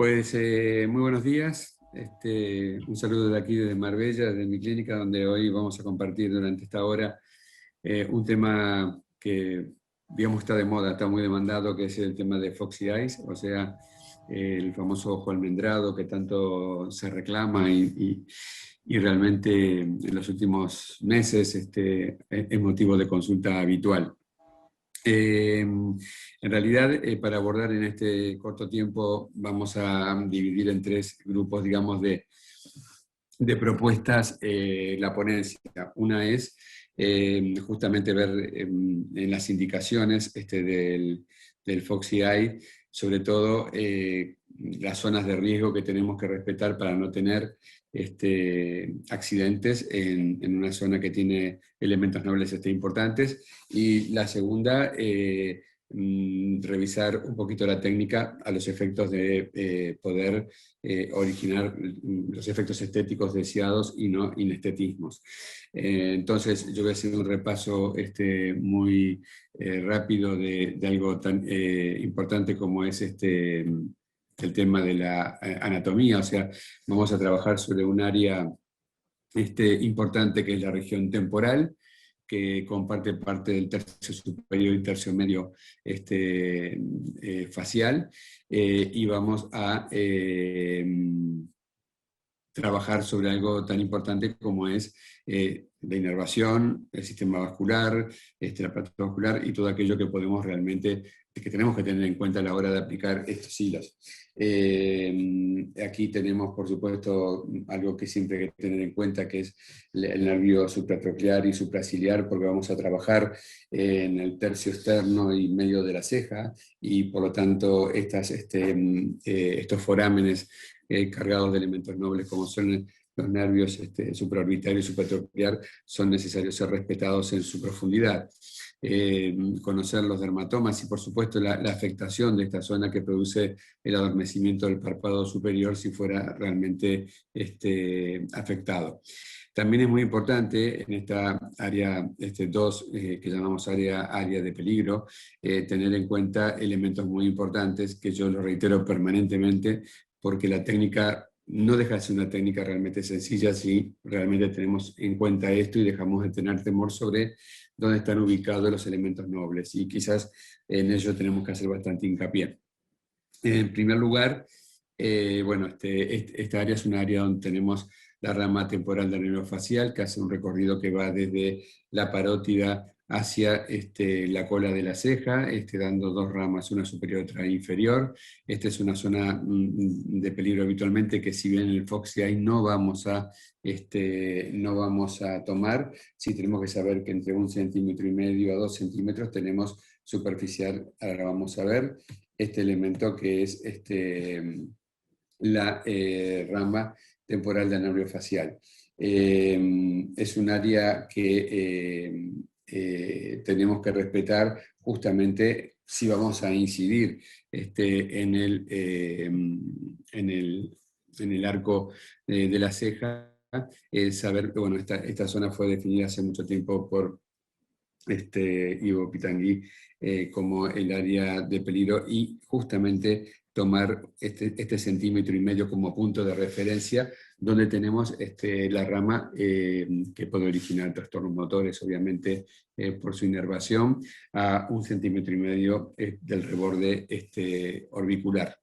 Pues muy buenos días. Un saludo de aquí desde Marbella, desde mi clínica, donde hoy vamos a compartir durante esta hora un tema que, digamos, está de moda, está muy demandado, que es el tema de Foxy Eyes, o sea, el famoso ojo almendrado que tanto se reclama y realmente en los últimos meses es motivo de consulta habitual. En realidad, para abordar en este corto tiempo, vamos a dividir en tres grupos, digamos, de propuestas la ponencia. Una es justamente ver en las indicaciones del Foxy Eye, sobre todo las zonas de riesgo que tenemos que respetar para no tener accidentes en una zona que tiene elementos nobles importantes. Y la segunda, revisar un poquito la técnica a los efectos de poder originar los efectos estéticos deseados y no inestetismos. Entonces, yo voy a hacer un repaso muy rápido de algo tan importante como es el tema de la anatomía. O sea, vamos a trabajar sobre un área importante que es la región temporal, que comparte parte del tercio superior y tercio medio facial, y vamos a trabajar sobre algo tan importante como es la inervación, el sistema vascular, el aparato vascular y todo aquello que podemos realmente, que tenemos que tener en cuenta a la hora de aplicar estos hilos. Aquí tenemos, por supuesto, algo que siempre hay que tener en cuenta, que es el nervio supratroclear y supraciliar, porque vamos a trabajar en el tercio externo y medio de la ceja, y por lo tanto estos forámenes cargados de elementos nobles como son los nervios supraorbitario y supratroclear son necesarios ser respetados en su profundidad. Conocer los dermatomas y por supuesto la afectación de esta zona que produce el adormecimiento del párpado superior si fuera realmente afectado. También es muy importante en esta área 2, que llamamos área de peligro, tener en cuenta elementos muy importantes que yo lo reitero permanentemente, porque la técnica no deja de ser una técnica realmente sencilla si realmente tenemos en cuenta esto y dejamos de tener temor sobre dónde están ubicados los elementos nobles. Y quizás en ello tenemos que hacer bastante hincapié. En primer lugar, esta área es un área donde tenemos la rama temporal del nervio facial, que hace un recorrido que va desde la parótida hacia la cola de la ceja, dando dos ramas, una superior y otra inferior. Esta es una zona de peligro habitualmente que, si bien en el Foxy Eye no vamos a tomar, sí tenemos que saber que entre 1,5 centímetros a 2 centímetros tenemos superficial. Ahora vamos a ver este elemento que es la rama temporal del nervio facial. Es un área que tenemos que respetar justamente si vamos a incidir en el arco de la ceja. Saber que bueno, esta zona fue definida hace mucho tiempo por Ivo Pitangui como el área de peligro, y justamente tomar este centímetro y medio como punto de referencia donde tenemos la rama que puede originar trastornos motores, obviamente por su inervación, a 1,5 centímetros del reborde orbicular.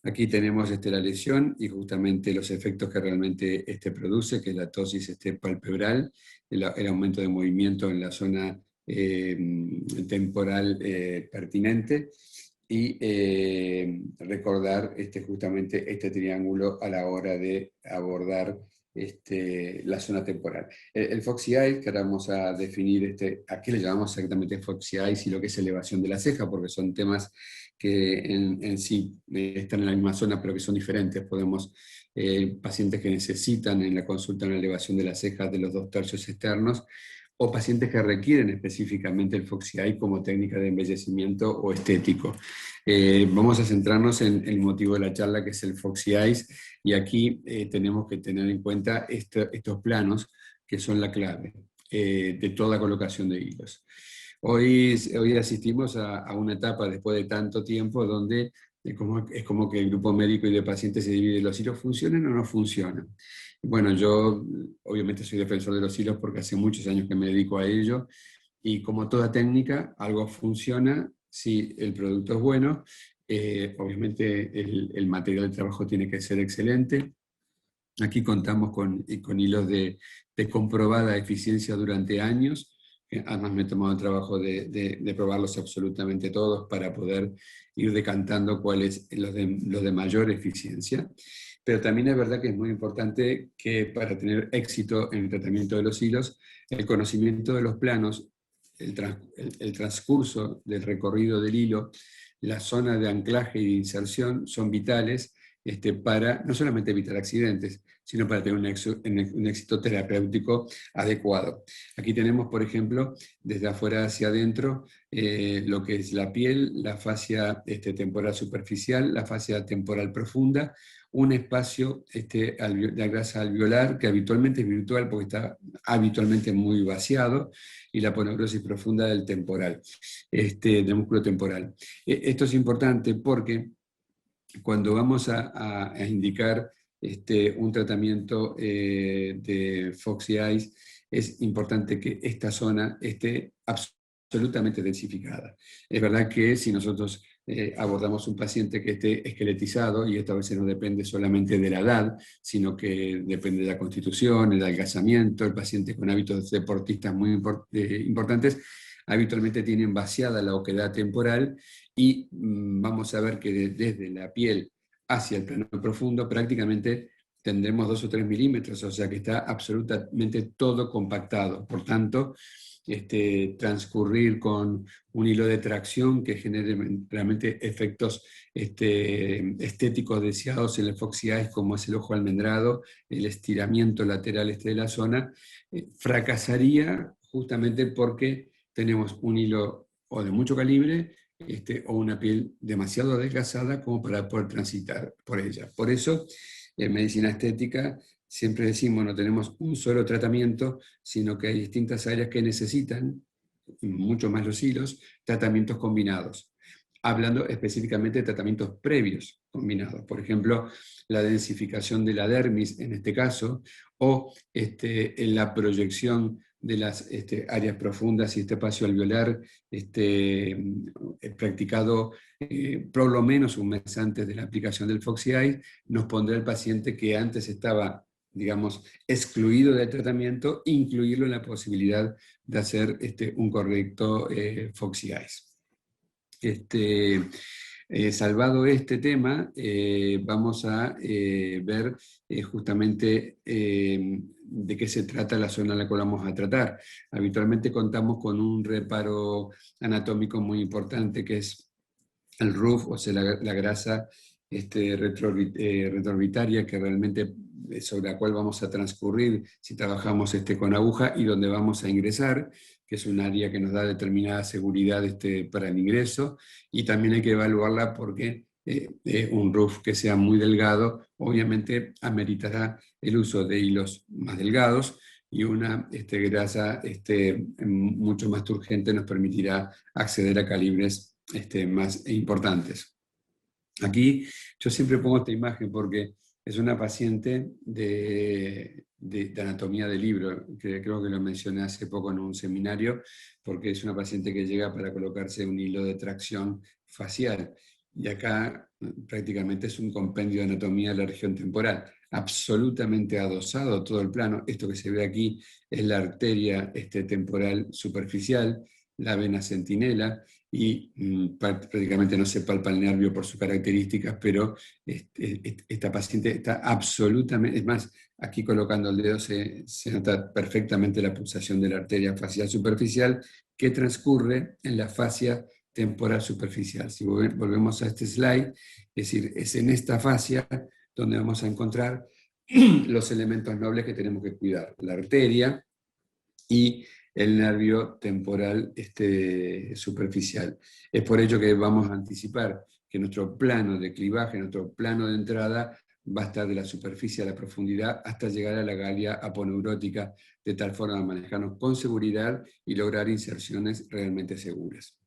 Aquí tenemos la lesión y justamente los efectos que realmente produce, que es la ptosis palpebral, el aumento de movimiento en la zona temporal pertinente, y recordar justamente este triángulo a la hora de abordar la zona temporal. El Foxy Eye, que ahora vamos a definir a qué le llamamos exactamente Foxy Eye y lo que es elevación de la ceja, porque son temas que en sí están en la misma zona, pero que son diferentes. Podemos, pacientes que necesitan en la consulta una elevación de las cejas de los 2 tercios externos, o pacientes que requieren específicamente el Foxy Eye como técnica de embellecimiento o estético. Vamos a centrarnos en el motivo de la charla, que es el Foxy Eyes, y aquí tenemos que tener en cuenta estos planos que son la clave de toda colocación de hilos. Hoy asistimos a una etapa después de tanto tiempo donde es como que el grupo médico y de pacientes se divide, ¿los hilos funcionan o no funcionan? Bueno, yo obviamente soy defensor de los hilos porque hace muchos años que me dedico a ello, y como toda técnica, algo funciona si el producto es bueno. Obviamente el material de trabajo tiene que ser excelente. Aquí contamos con hilos de comprobada eficiencia durante años. Además me he tomado el trabajo de probarlos absolutamente todos para poder ir decantando cuáles los de mayor eficiencia. Pero también es verdad que es muy importante que para tener éxito en el tratamiento de los hilos, el conocimiento de los planos, el transcurso del recorrido del hilo, la zona de anclaje y de inserción son vitales, para no solamente evitar accidentes, sino para tener un éxito terapéutico adecuado. Aquí tenemos, por ejemplo, desde afuera hacia adentro, lo que es la piel, la fascia temporal superficial, la fascia temporal profunda, un espacio de la grasa alveolar, que habitualmente es virtual porque está habitualmente muy vaciado, y la poneurosis profunda del temporal, del músculo temporal. Esto es importante porque cuando vamos a indicar un tratamiento de Foxy Eyes, es importante que esta zona esté absolutamente densificada. Es verdad que si nosotros abordamos un paciente que esté esqueletizado, y esto a veces no depende solamente de la edad, sino que depende de la constitución, el adelgazamiento, el paciente con hábitos deportistas muy importantes, habitualmente tienen vaciada la oquedad temporal, y vamos a ver que desde la piel hacia el plano profundo prácticamente tendremos 2 o 3 milímetros, o sea que está absolutamente todo compactado. Por tanto, transcurrir con un hilo de tracción que genere realmente efectos estéticos deseados en el Foxy Eyes, como es el ojo almendrado, el estiramiento lateral de la zona, fracasaría justamente porque tenemos un hilo o de mucho calibre, o una piel demasiado adelgazada como para poder transitar por ella. Por eso, en medicina estética siempre decimos, no tenemos un solo tratamiento, sino que hay distintas áreas que necesitan, mucho más los hilos, tratamientos combinados. Hablando específicamente de tratamientos previos combinados, por ejemplo, la densificación de la dermis en este caso, o en la proyección de las áreas profundas y espacio alveolar, practicado por lo menos un mes antes de la aplicación del Foxy Eyes, nos pondrá el paciente que antes estaba, digamos, excluido del tratamiento, incluirlo en la posibilidad de hacer un correcto Foxy Eyes. Salvado este tema, vamos a ver justamente de qué se trata la zona en la cual vamos a tratar. Habitualmente contamos con un reparo anatómico muy importante, que es el RUF, o sea, la grasa retroorbitaria, que realmente sobre la cual vamos a transcurrir si trabajamos con aguja, y donde vamos a ingresar, que es un área que nos da determinada seguridad para el ingreso, y también hay que evaluarla porque un RUF que sea muy delgado obviamente ameritará el uso de hilos más delgados, y una grasa mucho más turgente nos permitirá acceder a calibres más importantes. Aquí yo siempre pongo esta imagen porque es una paciente de anatomía de libro, que creo que lo mencioné hace poco en un seminario, porque es una paciente que llega para colocarse un hilo de tracción facial. Y acá prácticamente es un compendio de anatomía de la región temporal, absolutamente adosado todo el plano. Esto que se ve aquí es la arteria temporal superficial, la vena centinela, y prácticamente no se palpa el nervio por sus características, pero esta paciente está absolutamente, es más, aquí colocando el dedo se nota perfectamente la pulsación de la arteria facial superficial que transcurre en la fascia temporal superficial. Si volvemos a este slide, es decir, es en esta fascia donde vamos a encontrar los elementos nobles que tenemos que cuidar: la arteria y el nervio temporal superficial. Es por ello que vamos a anticipar que nuestro plano de clivaje, nuestro plano de entrada, va a estar de la superficie a la profundidad hasta llegar a la galia aponeurótica, de tal forma de manejarnos con seguridad y lograr inserciones realmente seguras.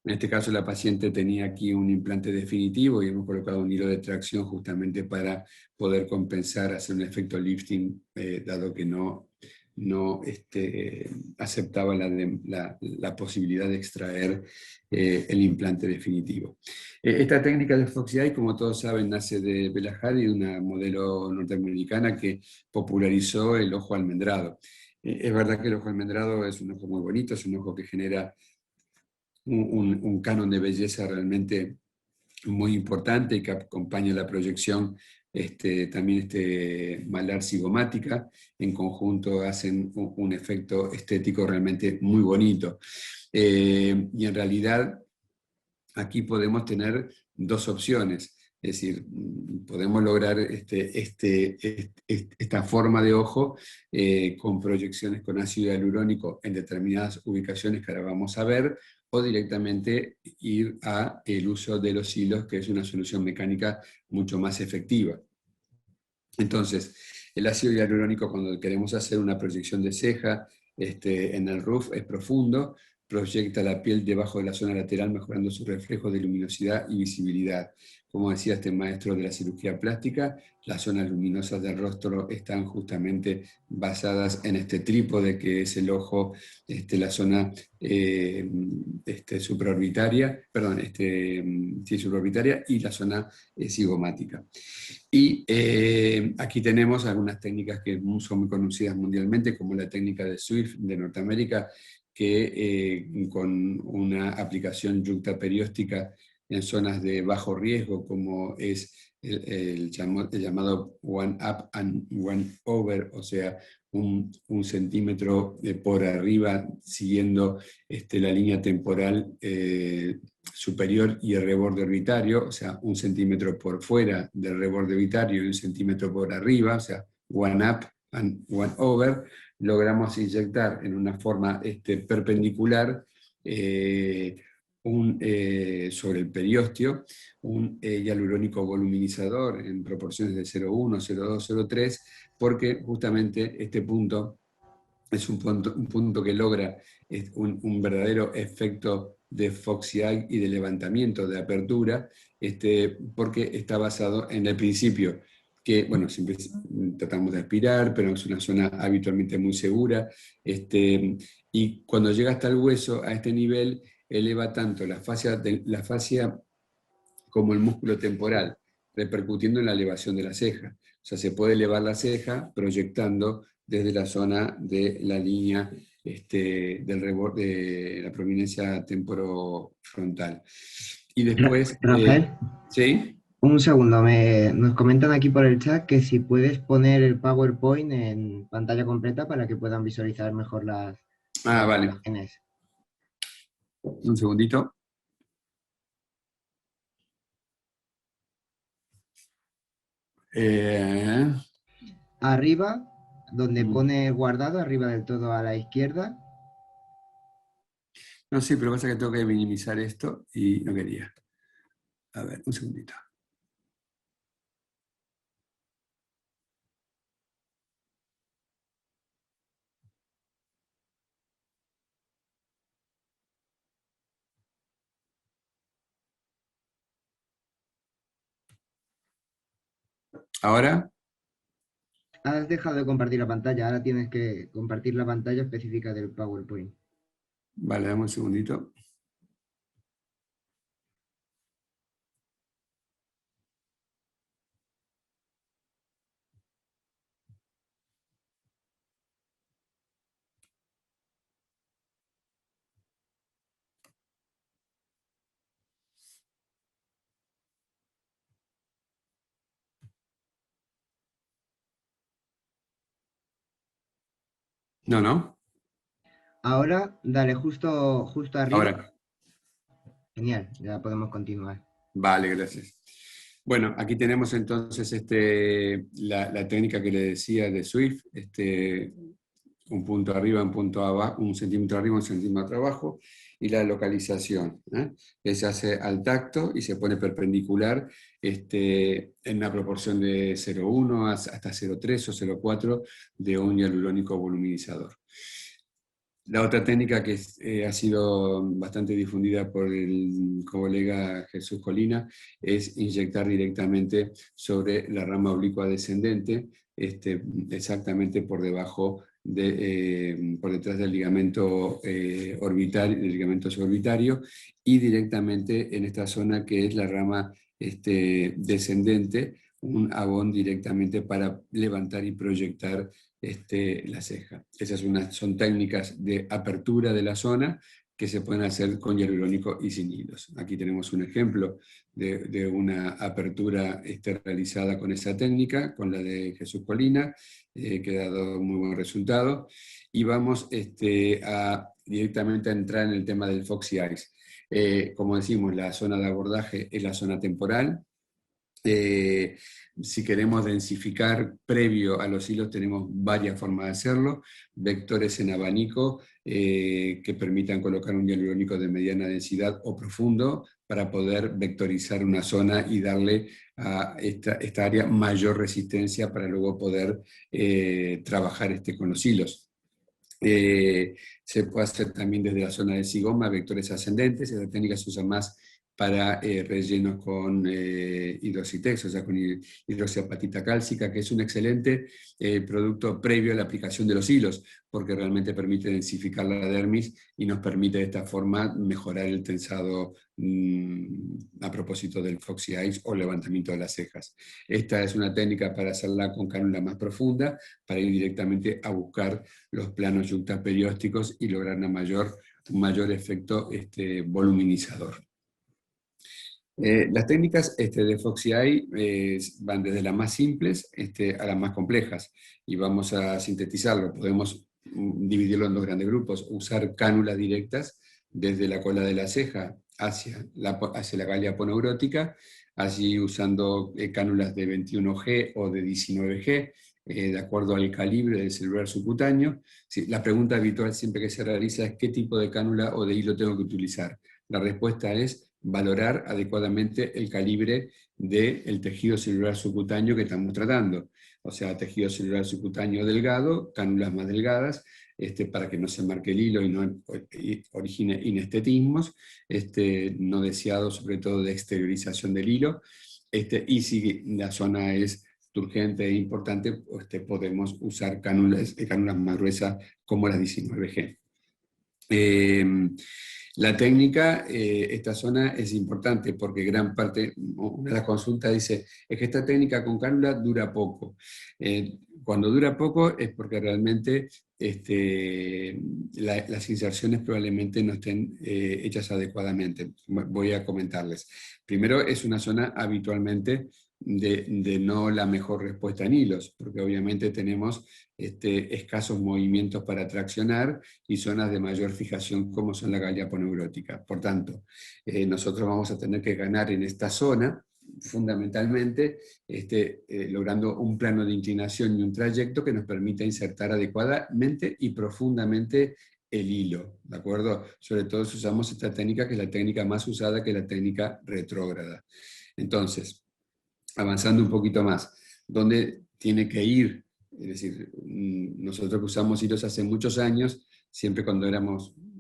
En este caso la paciente tenía aquí un implante definitivo y hemos colocado un hilo de tracción justamente para poder compensar, hacer un efecto lifting, dado que no aceptaba la posibilidad de extraer el implante definitivo. Esta técnica de Fox Eye, como todos saben, nace de Bella Hadid, una modelo norteamericana que popularizó el ojo almendrado. Es verdad que el ojo almendrado es un ojo muy bonito, es un ojo que genera un canon de belleza realmente muy importante y que acompaña la proyección, también malar cigomática, en conjunto hacen un efecto estético realmente muy bonito. Y en realidad aquí podemos tener dos opciones. Es decir, podemos lograr esta forma de ojo con proyecciones con ácido hialurónico en determinadas ubicaciones que ahora vamos a ver, o directamente ir a el uso de los hilos, que es una solución mecánica mucho más efectiva. Entonces, el ácido hialurónico, cuando queremos hacer una proyección de ceja en el roof, es profundo, proyecta la piel debajo de la zona lateral, mejorando su reflejo de luminosidad y visibilidad. Como decía este maestro de la cirugía plástica, las zonas luminosas del rostro están justamente basadas en este trípode que es el ojo, la zona supraorbitaria, perdón, sí, supraorbitaria, y la zona cigomática. Y aquí tenemos algunas técnicas que son muy conocidas mundialmente, como la técnica de Swift de Norteamérica, que con una aplicación yuxtaperióstica en zonas de bajo riesgo, como es el llamado one up and one over, o sea, un centímetro por arriba, siguiendo la línea temporal superior y el reborde orbitario, o sea, un centímetro por fuera del reborde orbitario y un centímetro por arriba, o sea, one up and one over, logramos inyectar en una forma perpendicular sobre el periósteo un hialurónico voluminizador en proporciones de 0,1, 0,2, 0,3, porque justamente este punto es un punto que logra un verdadero efecto de Fox Eye y de levantamiento, de apertura, porque está basado en el principio que, bueno, siempre tratamos de aspirar, pero es una zona habitualmente muy segura, y cuando llega hasta el hueso, a este nivel, eleva tanto la fascia como el músculo temporal, repercutiendo en la elevación de la ceja. O sea, se puede elevar la ceja proyectando desde la zona de la línea del reborde de la prominencia temporofrontal. Y después, Rafael, ¿sí? un segundo, nos comentan aquí por el chat que si puedes poner el PowerPoint en pantalla completa para que puedan visualizar mejor Ah, las vale. imágenes. Un segundito. Eh, Arriba, donde pone guardado, arriba del todo a la izquierda. no, sí, pero pasa que tengo que minimizar esto y no quería. A ver, un segundito. Ahora, Has dejado de compartir la pantalla, ahora tienes que compartir la pantalla específica del PowerPoint. vale, dame un segundito. No, no. Ahora, dale justo arriba. Ahora. Genial, ya podemos continuar. Vale, gracias. Bueno, aquí tenemos entonces la técnica que le decía de Swift, un punto arriba, un punto abajo, un centímetro arriba, un centímetro abajo, y la localización, que se hace al tacto y se pone perpendicular en una proporción de 0,1 hasta 0,3 o 0,4 de un hialurónico voluminizador. La otra técnica que ha sido bastante difundida por el colega Jesús Colina es inyectar directamente sobre la rama oblicua descendente, exactamente por debajo por detrás del ligamento orbitario, del ligamento suborbitario, y directamente en esta zona que es la rama descendente, un abón directamente para levantar y proyectar la ceja. Esas son técnicas de apertura de la zona que se pueden hacer con hialurónico y sin hilos. Aquí tenemos un ejemplo de una apertura realizada con esa técnica, con la de Jesús Colina, que ha dado muy buen resultado. Y vamos directamente a entrar en el tema del Foxy Eyes. Como decimos, la zona de abordaje es la zona temporal. Si queremos densificar previo a los hilos, tenemos varias formas de hacerlo. Vectores en abanico que permitan colocar un hialurónico de mediana densidad o profundo para poder vectorizar una zona y darle a esta área mayor resistencia para luego poder trabajar con los hilos. Se puede hacer también desde la zona de zigoma, vectores ascendentes. Esta técnica se usa más para rellenos con hidroxitex, o sea, con hidroxiapatita cálcica, que es un excelente producto previo a la aplicación de los hilos, porque realmente permite densificar la dermis y nos permite de esta forma mejorar el tensado a propósito del Foxy Eyes o levantamiento de las cejas. Esta es una técnica para hacerla con cánula más profunda, para ir directamente a buscar los planos yuxtaperiósticos y lograr un mayor efecto voluminizador. Las técnicas de Foxy Eye van desde las más simples a las más complejas, y vamos a sintetizarlo. Podemos dividirlo en dos grandes grupos: usar cánulas directas desde la cola de la ceja hacia la gálea aponeurótica, así usando cánulas de 21G o de 19G, de acuerdo al calibre del celular subcutáneo. Sí, la pregunta habitual siempre que se realiza es: ¿qué tipo de cánula o de hilo tengo que utilizar? La respuesta es valorar adecuadamente el calibre del tejido celular subcutáneo que estamos tratando. O sea, tejido celular subcutáneo delgado, cánulas más delgadas, para que no se marque el hilo y no origine inestetismos, no deseados, sobre todo de exteriorización del hilo. Y si la zona es turgente e importante, podemos usar cánulas más gruesas como las 19G. La técnica, esta zona es importante porque gran parte, una de las consultas dice, es que esta técnica con cánula dura poco. Cuando dura poco es porque realmente las inserciones probablemente no estén hechas adecuadamente. Voy a comentarles. Primero, es una zona habitualmente de no la mejor respuesta en hilos, porque obviamente tenemos escasos movimientos para traccionar y zonas de mayor fijación como son la gálea aponeurótica. Por tanto, nosotros vamos a tener que ganar en esta zona, fundamentalmente logrando un plano de inclinación y un trayecto que nos permita insertar adecuadamente y profundamente el hilo, ¿de acuerdo? Sobre todo si usamos esta técnica, que es la técnica más usada, que es la técnica retrógrada. Entonces, avanzando un poquito más, ¿dónde tiene que ir? Es decir, nosotros que usamos hilos hace muchos años, siempre cuando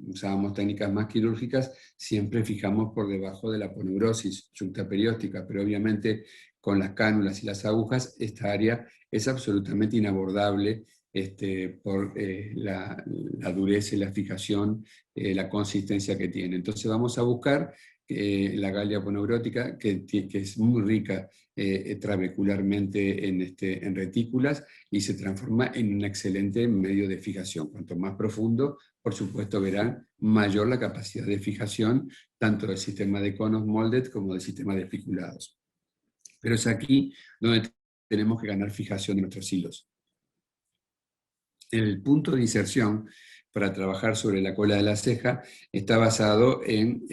usábamos técnicas más quirúrgicas, siempre fijamos por debajo de la aponeurosis yuxtaperióstica, pero obviamente con las cánulas y las agujas, esta área es absolutamente inabordable por la dureza y la fijación, la consistencia que tiene. Entonces vamos a buscar la gálea aponeurótica, que es muy rica trabecularmente en retículas y se transforma en un excelente medio de fijación. Cuanto más profundo, por supuesto, verán mayor la capacidad de fijación, tanto del sistema de conos molded como del sistema de espiculados. Pero es aquí donde tenemos que ganar fijación de nuestros hilos. El punto de inserción para trabajar sobre la cola de la ceja está basado en,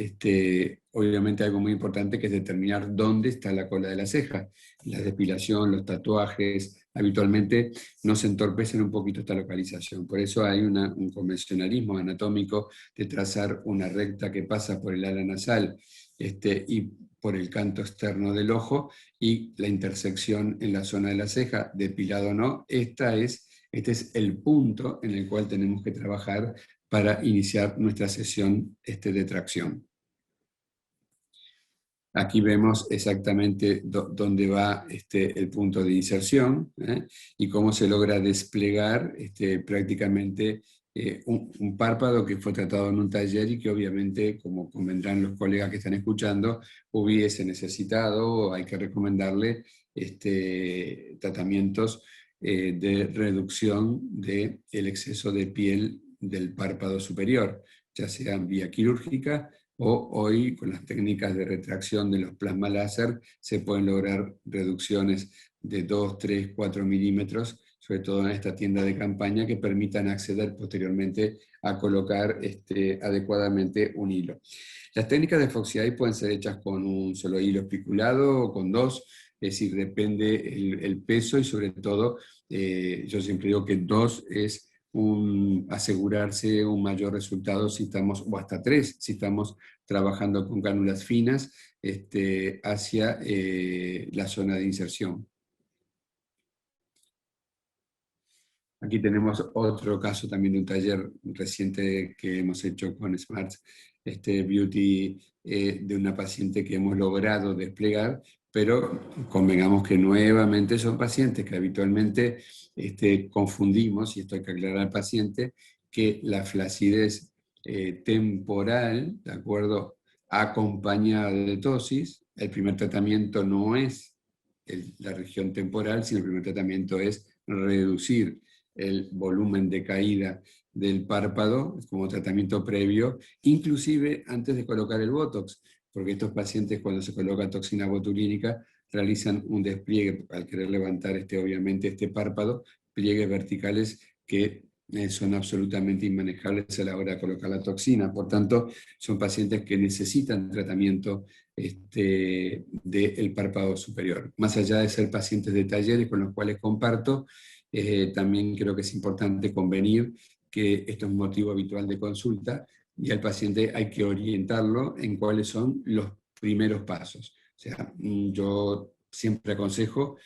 obviamente, algo muy importante, que es determinar dónde está la cola de la ceja. La depilación, los tatuajes, habitualmente nos entorpecen un poquito esta localización. Por eso hay un convencionalismo anatómico de trazar una recta que pasa por el ala nasal y por el canto externo del ojo, y la intersección en la zona de la ceja, depilado o no. Este es el punto en el cual tenemos que trabajar para iniciar nuestra sesión de tracción. Aquí vemos exactamente dónde va el punto de inserción, y cómo se logra desplegar prácticamente un párpado que fue tratado en un taller y que obviamente, como convendrán los colegas que están escuchando, hubiese necesitado, o hay que recomendarle tratamientos de reducción del exceso de piel del párpado superior, ya sea vía quirúrgica, o hoy con las técnicas de retracción de los plasma láser se pueden lograr reducciones de 2, 3, 4 milímetros, sobre todo en esta tienda de campaña, que permitan acceder posteriormente a colocar adecuadamente un hilo. Las técnicas de Foxy Eye pueden ser hechas con un solo hilo espiculado o con dos, es decir, depende el peso, y sobre todo, yo siempre digo que dos es asegurarse un mayor resultado si estamos, o hasta tres, si estamos trabajando con cánulas finas hacia la zona de inserción. Aquí tenemos otro caso también de un taller reciente que hemos hecho con Smarts Beauty, de una paciente que hemos logrado desplegar, pero convengamos que nuevamente son pacientes que habitualmente confundimos, y esto hay que aclarar al paciente, que la flacidez temporal, ¿de acuerdo?, acompañada de tosis, el primer tratamiento no es la región temporal, sino el primer tratamiento es reducir el volumen de caída del párpado como tratamiento previo, inclusive antes de colocar el Botox, porque estos pacientes, cuando se coloca toxina botulínica, realizan un despliegue al querer levantar obviamente este párpado, pliegues verticales que son absolutamente inmanejables a la hora de colocar la toxina. Por tanto, son pacientes que necesitan tratamiento del párpado superior. Más allá de ser pacientes de talleres con los cuales comparto, también creo que es importante convenir que esto es un motivo habitual de consulta, y al paciente hay que orientarlo en cuáles son los primeros pasos. O sea, yo siempre aconsejo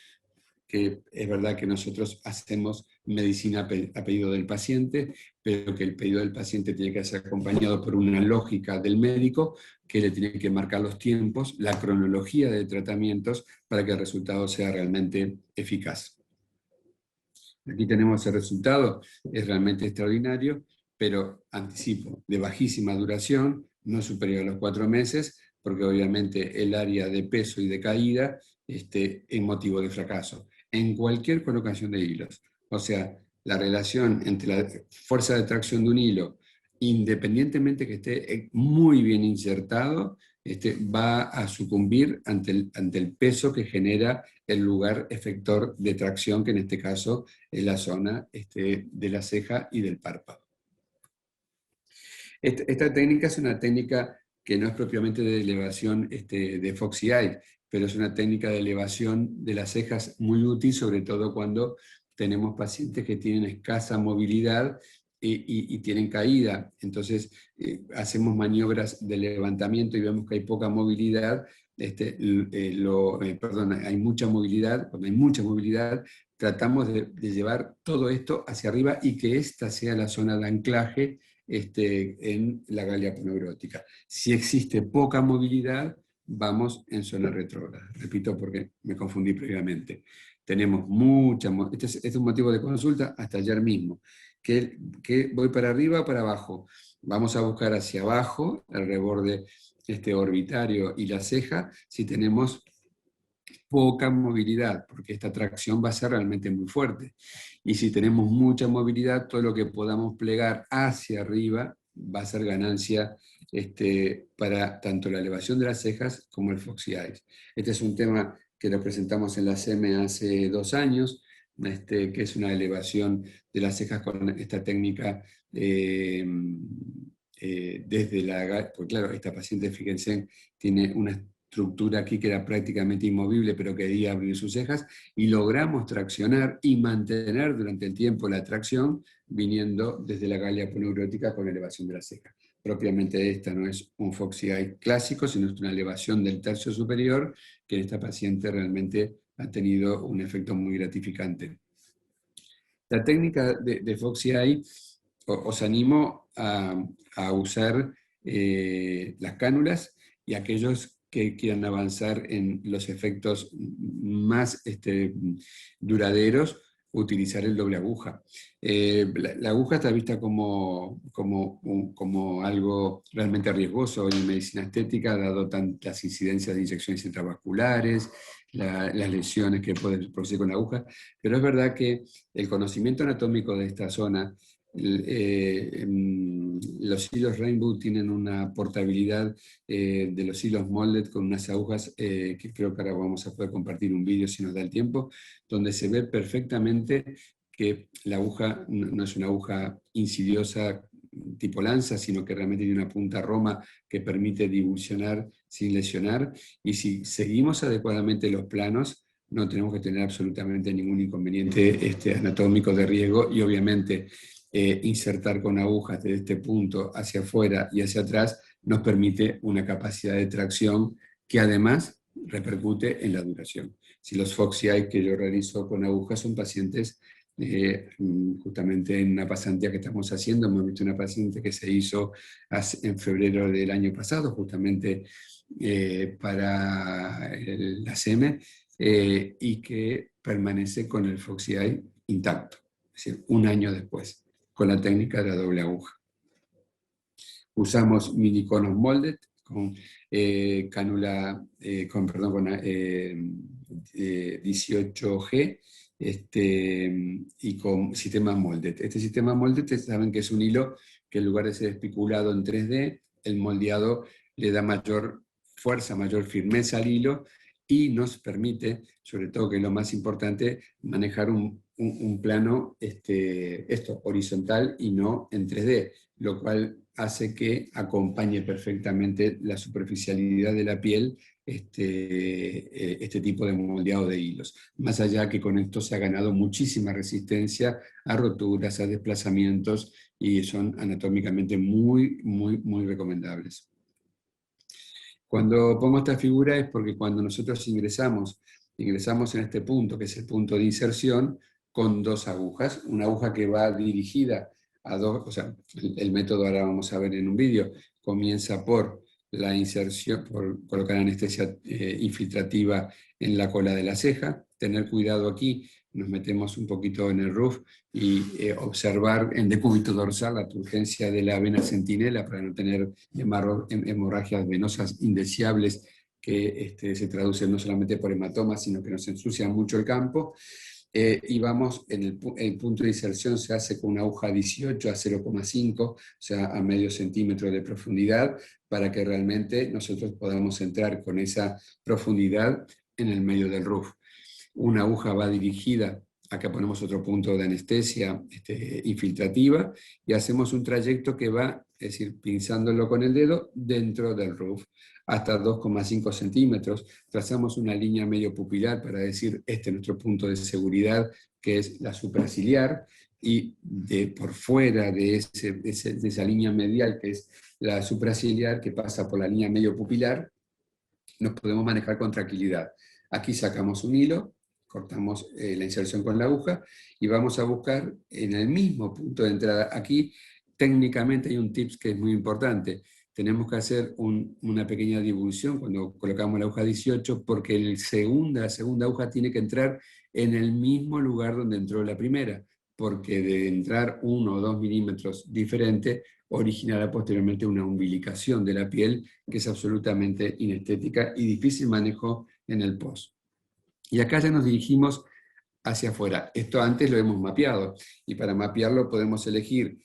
que es verdad que nosotros hacemos medicina a pedido del paciente, pero que el pedido del paciente tiene que ser acompañado por una lógica del médico que le tiene que marcar los tiempos, la cronología de tratamientos, para que el resultado sea realmente eficaz. Aquí tenemos el resultado, es realmente extraordinario, pero anticipo, de bajísima duración, no superior a los 4 meses, porque obviamente el área de peso y de caída es motivo de fracaso en cualquier colocación de hilos. O sea, la relación entre la fuerza de tracción de un hilo, independientemente que esté muy bien insertado, va a sucumbir ante el peso que genera el lugar efector de tracción, que en este caso es la zona de la ceja y del párpado. Esta técnica es una técnica que no es propiamente de elevación de Foxy Eye, pero es una técnica de elevación de las cejas muy útil, sobre todo cuando tenemos pacientes que tienen escasa movilidad y tienen caída. Entonces hacemos maniobras de levantamiento y vemos que hay poca movilidad, hay mucha movilidad. Cuando hay mucha movilidad, tratamos de llevar todo esto hacia arriba y que esta sea la zona de anclaje en la galia aponeurótica. Si existe poca movilidad, vamos en zona retrógrada. Repito porque me confundí previamente. Tenemos mucha movilidad. Este es un motivo de consulta hasta ayer mismo. Que voy para arriba o para abajo. Vamos a buscar hacia abajo el reborde orbitario y la ceja si tenemos poca movilidad, porque esta tracción va a ser realmente muy fuerte. Y si tenemos mucha movilidad, todo lo que podamos plegar hacia arriba va a ser ganancia para tanto la elevación de las cejas como el Foxy Eyes. Este es un tema que lo presentamos en la SEME hace 2 años, que es una elevación de las cejas con esta técnica desde la... Porque claro, esta paciente, fíjense, tiene una estructura aquí que era prácticamente inmovible, pero quería abrir sus cejas, y logramos traccionar y mantener durante el tiempo la tracción viniendo desde la galeria aponeurótica con elevación de la ceja. Propiamente esta no es un Foxy Eye clásico, sino es una elevación del tercio superior que en esta paciente realmente ha tenido un efecto muy gratificante. La técnica de Foxy Eye, os animo a usar las cánulas, y aquellos que quieran avanzar en los efectos más duraderos, utilizar el doble aguja. La aguja está vista como algo realmente riesgoso en medicina estética, dado las incidencias de inyecciones intravasculares, las lesiones que pueden producir con la aguja, pero es verdad que el conocimiento anatómico de esta zona, los hilos Rainbow tienen una portabilidad de los hilos molded con unas agujas que creo que ahora vamos a poder compartir un vídeo si nos da el tiempo, donde se ve perfectamente que la aguja no es una aguja insidiosa tipo lanza, sino que realmente tiene una punta roma que permite divulsionar sin lesionar, y si seguimos adecuadamente los planos, no tenemos que tener absolutamente ningún inconveniente anatómico de riesgo, y obviamente insertar con agujas desde este punto hacia afuera y hacia atrás nos permite una capacidad de tracción que además repercute en la duración. Si los Foxy Eye que yo realizo con agujas son pacientes, justamente en una pasantía que estamos haciendo, hemos visto una paciente que se hizo en febrero del año pasado, justamente para la SEME, y que permanece con el Foxy Eye intacto, es decir, un año después, con la técnica de la doble aguja. Usamos miniconos molded con cánula, con 18G, y con sistema molded. Este sistema molded, saben que es un hilo que en lugar de ser especulado en 3D, el moldeado le da mayor fuerza, mayor firmeza al hilo, y nos permite, sobre todo que es lo más importante, manejar un plano horizontal y no en 3D, lo cual hace que acompañe perfectamente la superficialidad de la piel este tipo de moldeado de hilos. Más allá que con esto se ha ganado muchísima resistencia a roturas, a desplazamientos, y son anatómicamente muy, muy, muy recomendables. Cuando pongo esta figura es porque cuando nosotros ingresamos en este punto, que es el punto de inserción, con dos agujas, una aguja que va dirigida a dos, o sea, el método ahora vamos a ver en un vídeo, comienza por la inserción, por colocar anestesia infiltrativa en la cola de la ceja, tener cuidado aquí, nos metemos un poquito en el roof y observar en decúbito dorsal la turgencia de la vena centinela para no tener hemorragias venosas indeseables que se traducen no solamente por hematomas, sino que nos ensucian mucho el campo. Y vamos, el punto de inserción se hace con una aguja 18 a 0,5, o sea, a medio centímetro de profundidad, para que realmente nosotros podamos entrar con esa profundidad en el medio del roof. Una aguja va dirigida, acá ponemos otro punto de anestesia infiltrativa, y hacemos un trayecto que va, es decir, pinzándolo con el dedo, dentro del roof, hasta 2,5 centímetros. Trazamos una línea medio pupilar para decir, este es nuestro punto de seguridad, que es la supraciliar, y por fuera de esa línea medial, que es la supraciliar, que pasa por la línea medio pupilar, nos podemos manejar con tranquilidad. Aquí sacamos un hilo, cortamos la inserción con la aguja y vamos a buscar en el mismo punto de entrada. Aquí técnicamente hay un tips que es muy importante. Tenemos que hacer una pequeña divulsión cuando colocamos la aguja 18, porque la segunda aguja tiene que entrar en el mismo lugar donde entró la primera, porque de entrar 1 o 2 milímetros diferente originará posteriormente una umbilicación de la piel que es absolutamente inestética y difícil manejo en el post. Y acá ya nos dirigimos hacia afuera. Esto antes lo hemos mapeado, y para mapearlo podemos elegir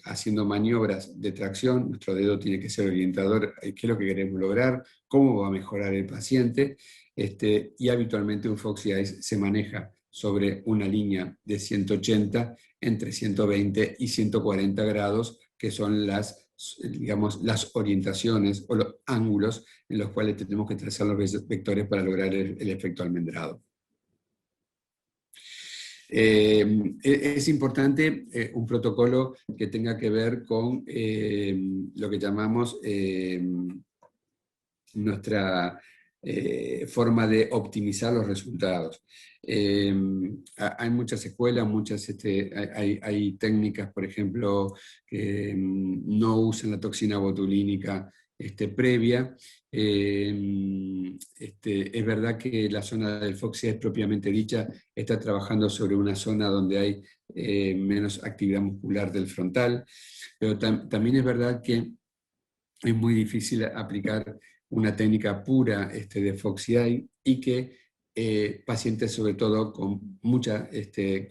haciendo maniobras de tracción. Nuestro dedo tiene que ser orientador, qué es lo que queremos lograr, cómo va a mejorar el paciente, y habitualmente un Foxy Eye se maneja sobre una línea de 180 entre 120 y 140 grados, que son las digamos, las orientaciones o los ángulos en los cuales tenemos que trazar los vectores para lograr el efecto almendrado. Es importante un protocolo que tenga que ver con lo que llamamos nuestra forma de optimizar los resultados. Hay muchas escuelas, hay técnicas, por ejemplo, que no usan la toxina botulínica previa. Es verdad que la zona del FOXI propiamente dicha está trabajando sobre una zona donde hay menos actividad muscular del frontal, pero también es verdad que es muy difícil aplicar una técnica pura de FOXI y que pacientes sobre todo con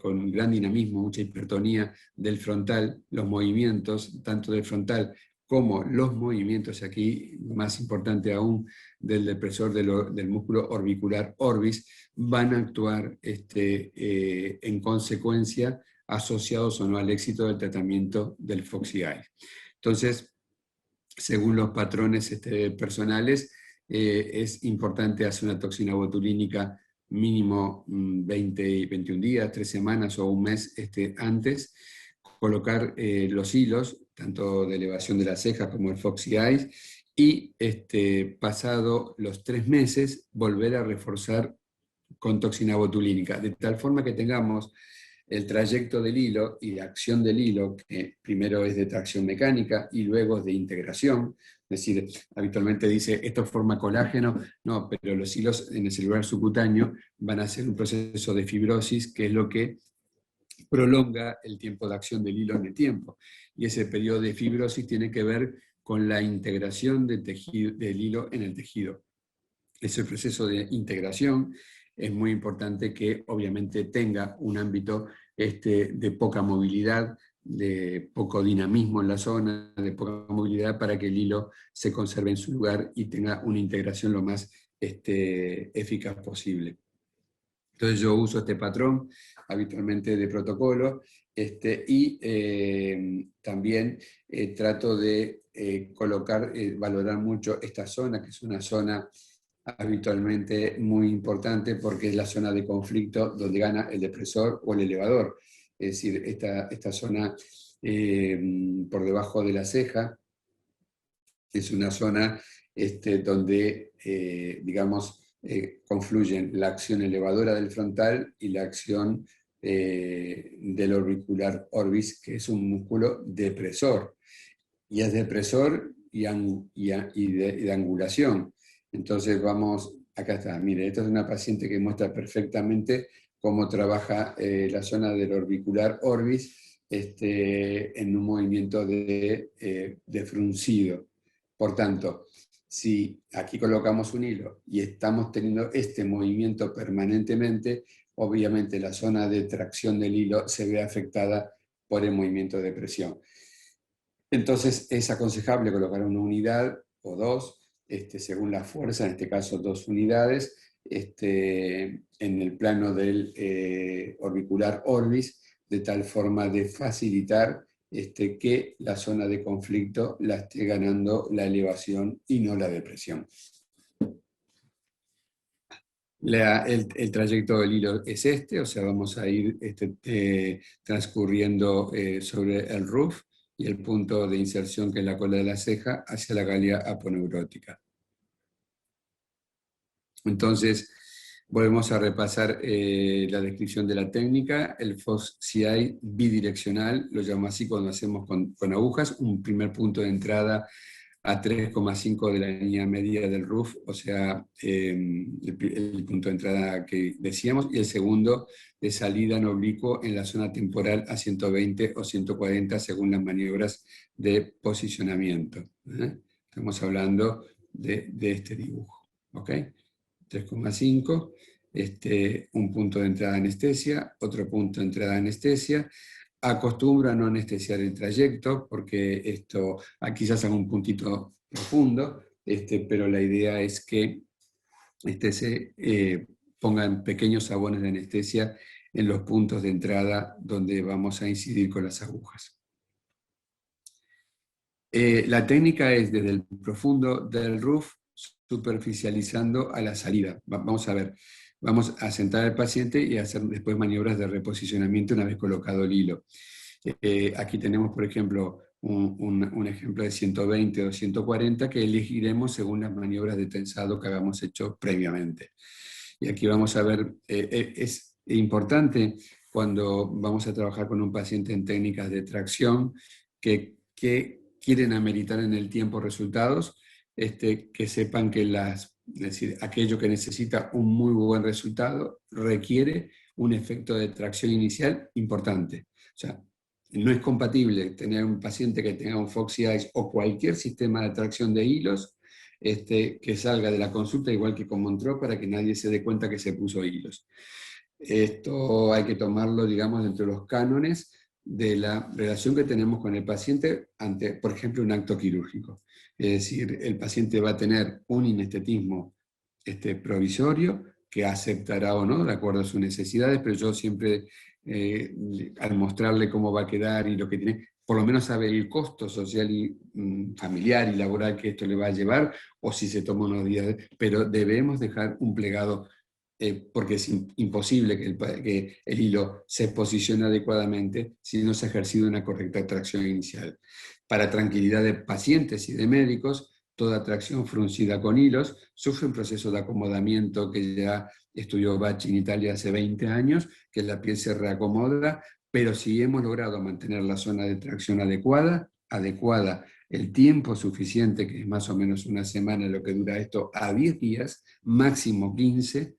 con gran dinamismo, mucha hipertonía del frontal, los movimientos tanto del frontal como los movimientos, aquí más importante aún, del depresor del músculo orbicular orbis, van a actuar en consecuencia asociados o no al éxito del tratamiento del FOXI. Entonces, según los patrones personales, es importante hacer una toxina botulínica mínimo 20, 21 días, 3 semanas o un mes antes, colocar los hilos, tanto de elevación de las cejas como el Foxy Eyes, y pasado los 3 meses, volver a reforzar con toxina botulínica, de tal forma que tengamos el trayecto del hilo y la acción del hilo, que primero es de tracción mecánica y luego es de integración. Es decir, habitualmente dice, esto forma colágeno, no, pero los hilos en el celular subcutáneo van a hacer un proceso de fibrosis, que es lo que prolonga el tiempo de acción del hilo en el tiempo. Y ese periodo de fibrosis tiene que ver con la integración del hilo en el tejido. Ese proceso de integración es muy importante que obviamente tenga un ámbito de poca movilidad, de poco dinamismo en la zona, de poca movilidad para que el hilo se conserve en su lugar y tenga una integración lo más eficaz posible. Entonces yo uso este patrón habitualmente de protocolo y también trato de colocar, valorar mucho esta zona, que es una zona habitualmente muy importante porque es la zona de conflicto donde gana el depresor o el elevador. Es decir, esta zona por debajo de la ceja es una zona donde, digamos, confluyen la acción elevadora del frontal y la acción del orbicular orbis, que es un músculo depresor. Y es depresor y de angulación. Entonces vamos, acá está, mire, esta es una paciente que muestra perfectamente cómo trabaja la zona del orbicular orbis en un movimiento de fruncido. Por tanto, si aquí colocamos un hilo y estamos teniendo este movimiento permanentemente, obviamente la zona de tracción del hilo se ve afectada por el movimiento de presión. Entonces es aconsejable colocar una unidad o dos, según la fuerza, en este caso 2 unidades, en el plano del orbicular orbis, de tal forma de facilitar que la zona de conflicto la esté ganando la elevación y no la depresión. El trayecto del hilo es o sea, vamos a ir transcurriendo sobre el roof y el punto de inserción, que es la cola de la ceja, hacia la galia aponeurótica. Entonces, volvemos a repasar la descripción de la técnica. El FOXI bidireccional, lo llamo así cuando hacemos con agujas, un primer punto de entrada a 3,5 de la línea media del roof, o sea, el punto de entrada que decíamos, y el segundo de salida en oblicuo en la zona temporal a 120 o 140 según las maniobras de posicionamiento. Estamos hablando de este dibujo. ¿Ok? 3,5, un punto de entrada de anestesia, otro punto de entrada de anestesia. Acostumbro a no anestesiar el trayecto, porque esto, aquí quizás hago un puntito profundo, pero la idea es que se pongan pequeños sabones de anestesia en los puntos de entrada donde vamos a incidir con las agujas. La técnica es desde el profundo del RUF, superficializando a la salida. Vamos a ver, vamos a sentar al paciente y hacer después maniobras de reposicionamiento una vez colocado el hilo. Aquí tenemos, por ejemplo, un ejemplo de 120 o 140 que elegiremos según las maniobras de tensado que habíamos hecho previamente. Y aquí vamos a ver, es importante cuando vamos a trabajar con un paciente en técnicas de tracción que quieren ameritar en el tiempo resultados, que sepan que es decir, aquello que necesita un muy buen resultado requiere un efecto de tracción inicial importante. O sea, no es compatible tener un paciente que tenga un Foxy Eyes o cualquier sistema de tracción de hilos que salga de la consulta igual que como entró para que nadie se dé cuenta que se puso hilos. Esto hay que tomarlo, digamos, dentro de los cánones de la relación que tenemos con el paciente ante, por ejemplo, un acto quirúrgico. Es decir, el paciente va a tener un inestetismo provisorio que aceptará o no, de acuerdo a sus necesidades, pero yo siempre, al mostrarle cómo va a quedar y lo que tiene, por lo menos sabe el costo social y familiar y laboral que esto le va a llevar, o si se toma unos días, pero debemos dejar un plegado porque es imposible que el hilo se posicione adecuadamente si no se ha ejercido una correcta tracción inicial. Para tranquilidad de pacientes y de médicos, toda tracción fruncida con hilos sufre un proceso de acomodamiento que ya estudió Bach en Italia hace 20 años, que la piel se reacomoda, pero si hemos logrado mantener la zona de tracción adecuada, el tiempo suficiente, que es más o menos una semana lo que dura esto, a 10 días, máximo 15,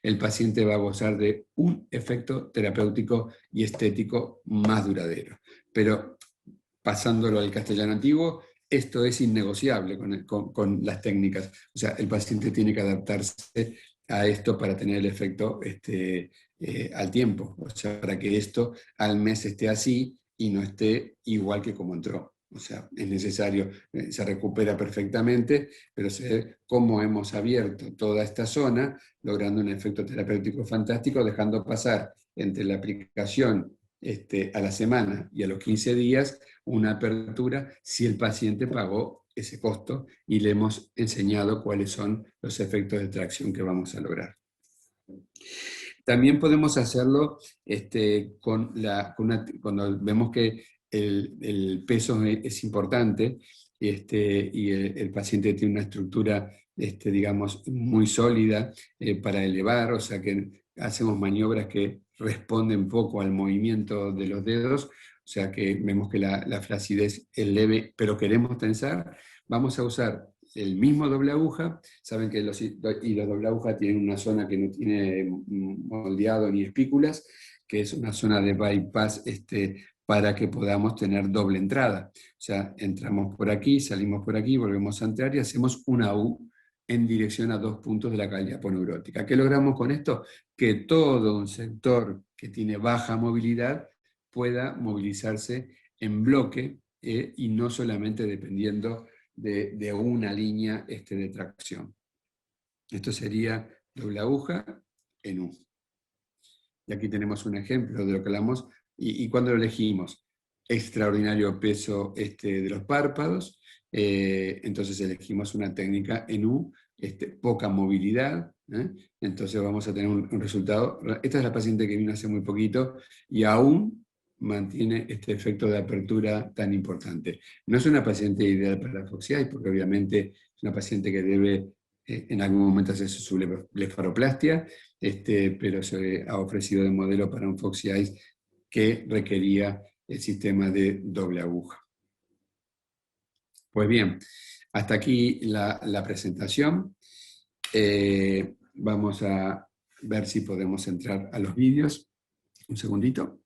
el paciente va a gozar de un efecto terapéutico y estético más duradero. Pero pasándolo al castellano antiguo, esto es innegociable con las técnicas. O sea, el paciente tiene que adaptarse a esto para tener el efecto al tiempo. O sea, para que esto al mes esté así y no esté igual que como entró. O sea, es necesario, se recupera perfectamente, pero se ve cómo hemos abierto toda esta zona, logrando un efecto terapéutico fantástico, dejando pasar entre la aplicación a la semana y a los 15 días una apertura si el paciente pagó ese costo y le hemos enseñado cuáles son los efectos de tracción que vamos a lograr. También podemos hacerlo cuando vemos que el peso es importante y el paciente tiene una estructura, digamos, muy sólida para elevar, o sea que hacemos maniobras que responden poco al movimiento de los dedos, o sea que vemos que la flacidez es leve, pero queremos tensar, vamos a usar el mismo doble aguja. Saben que los hilos doble aguja tienen una zona que no tiene moldeado ni espículas, que es una zona de bypass para que podamos tener doble entrada. O sea, entramos por aquí, salimos por aquí, volvemos a entrar y hacemos una U en dirección a dos puntos de la cavidad aponeurótica. ¿Qué logramos con esto? Que todo un sector que tiene baja movilidad pueda movilizarse en bloque y no solamente dependiendo de una línea de tracción. Esto sería doble aguja en U. Y aquí tenemos un ejemplo de lo que hablamos. ¿Y cuando lo elegimos? Extraordinario peso de los párpados. Entonces elegimos una técnica en U, poca movilidad. Entonces vamos a tener un resultado. Esta es la paciente que vino hace muy poquito y aún mantiene este efecto de apertura tan importante. No es una paciente ideal para la Foxy Eyes, porque obviamente es una paciente que debe en algún momento hacer su blefaroplastia, pero se ha ofrecido de modelo para un Foxy Eyes que requería el sistema de doble aguja. Pues bien, hasta aquí la presentación. Vamos a ver si podemos entrar a los vídeos. Un segundito.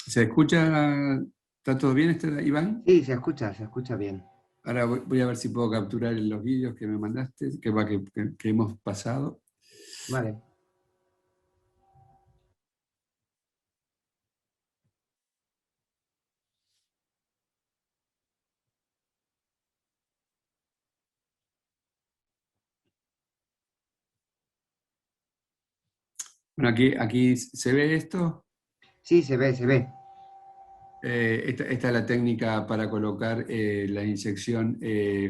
¿Se escucha? ¿Está todo bien, Iván? Sí, se escucha bien. Ahora voy a ver si puedo capturar los vídeos que me mandaste, que hemos pasado. Vale. Bueno, aquí se ve esto. Sí, se ve, se ve. Esta es la técnica para colocar la inyección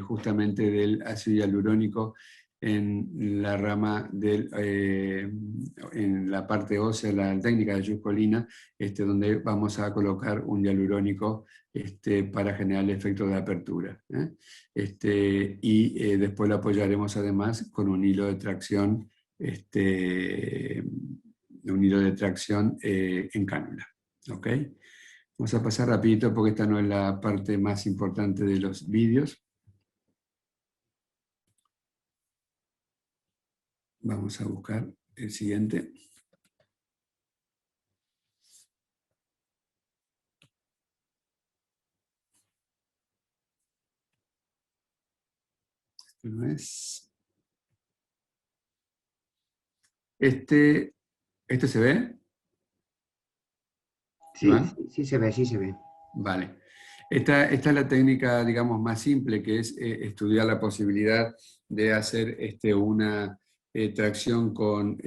justamente del ácido hialurónico en la rama en la parte ósea, la técnica de Yuscolina, donde vamos a colocar un hialurónico para generar el efecto de apertura. Después lo apoyaremos además con un hilo de tracción, en cánula. ¿Ok? Vamos a pasar rapidito porque esta no es la parte más importante de los vídeos. Vamos a buscar el siguiente. Este no es. ¿Este se ve, Sí, Iván? sí, sí se ve, sí se ve. Vale. Esta es la técnica, digamos, más simple, que es estudiar la posibilidad de hacer una tracción con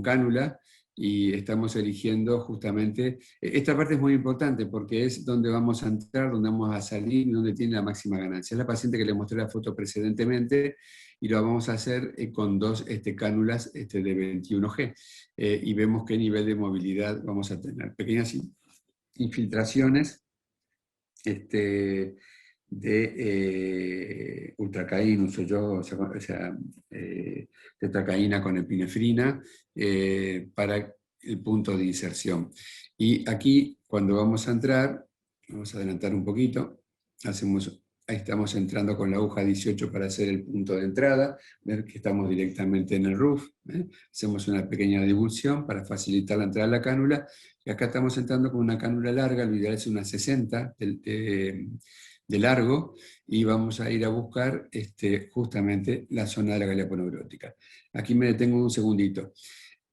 cánula, y estamos eligiendo justamente, esta parte es muy importante porque es donde vamos a entrar, donde vamos a salir y donde tiene la máxima ganancia. Es la paciente que le mostré la foto precedentemente, y lo vamos a hacer con dos cánulas de 21G, y vemos qué nivel de movilidad vamos a tener. Pequeñas infiltraciones de ultracaína, uso yo, tetracaína con epinefrina para el punto de inserción. Y aquí, cuando vamos a entrar, vamos a adelantar un poquito, ahí estamos entrando con la aguja 18 para hacer el punto de entrada, ver que estamos directamente en el roof, hacemos una pequeña divulsión para facilitar la entrada de la cánula, y acá estamos entrando con una cánula larga, lo ideal es una 60 de largo, y vamos a ir a buscar justamente la zona de la galería poneurótica. Aquí me detengo un segundito.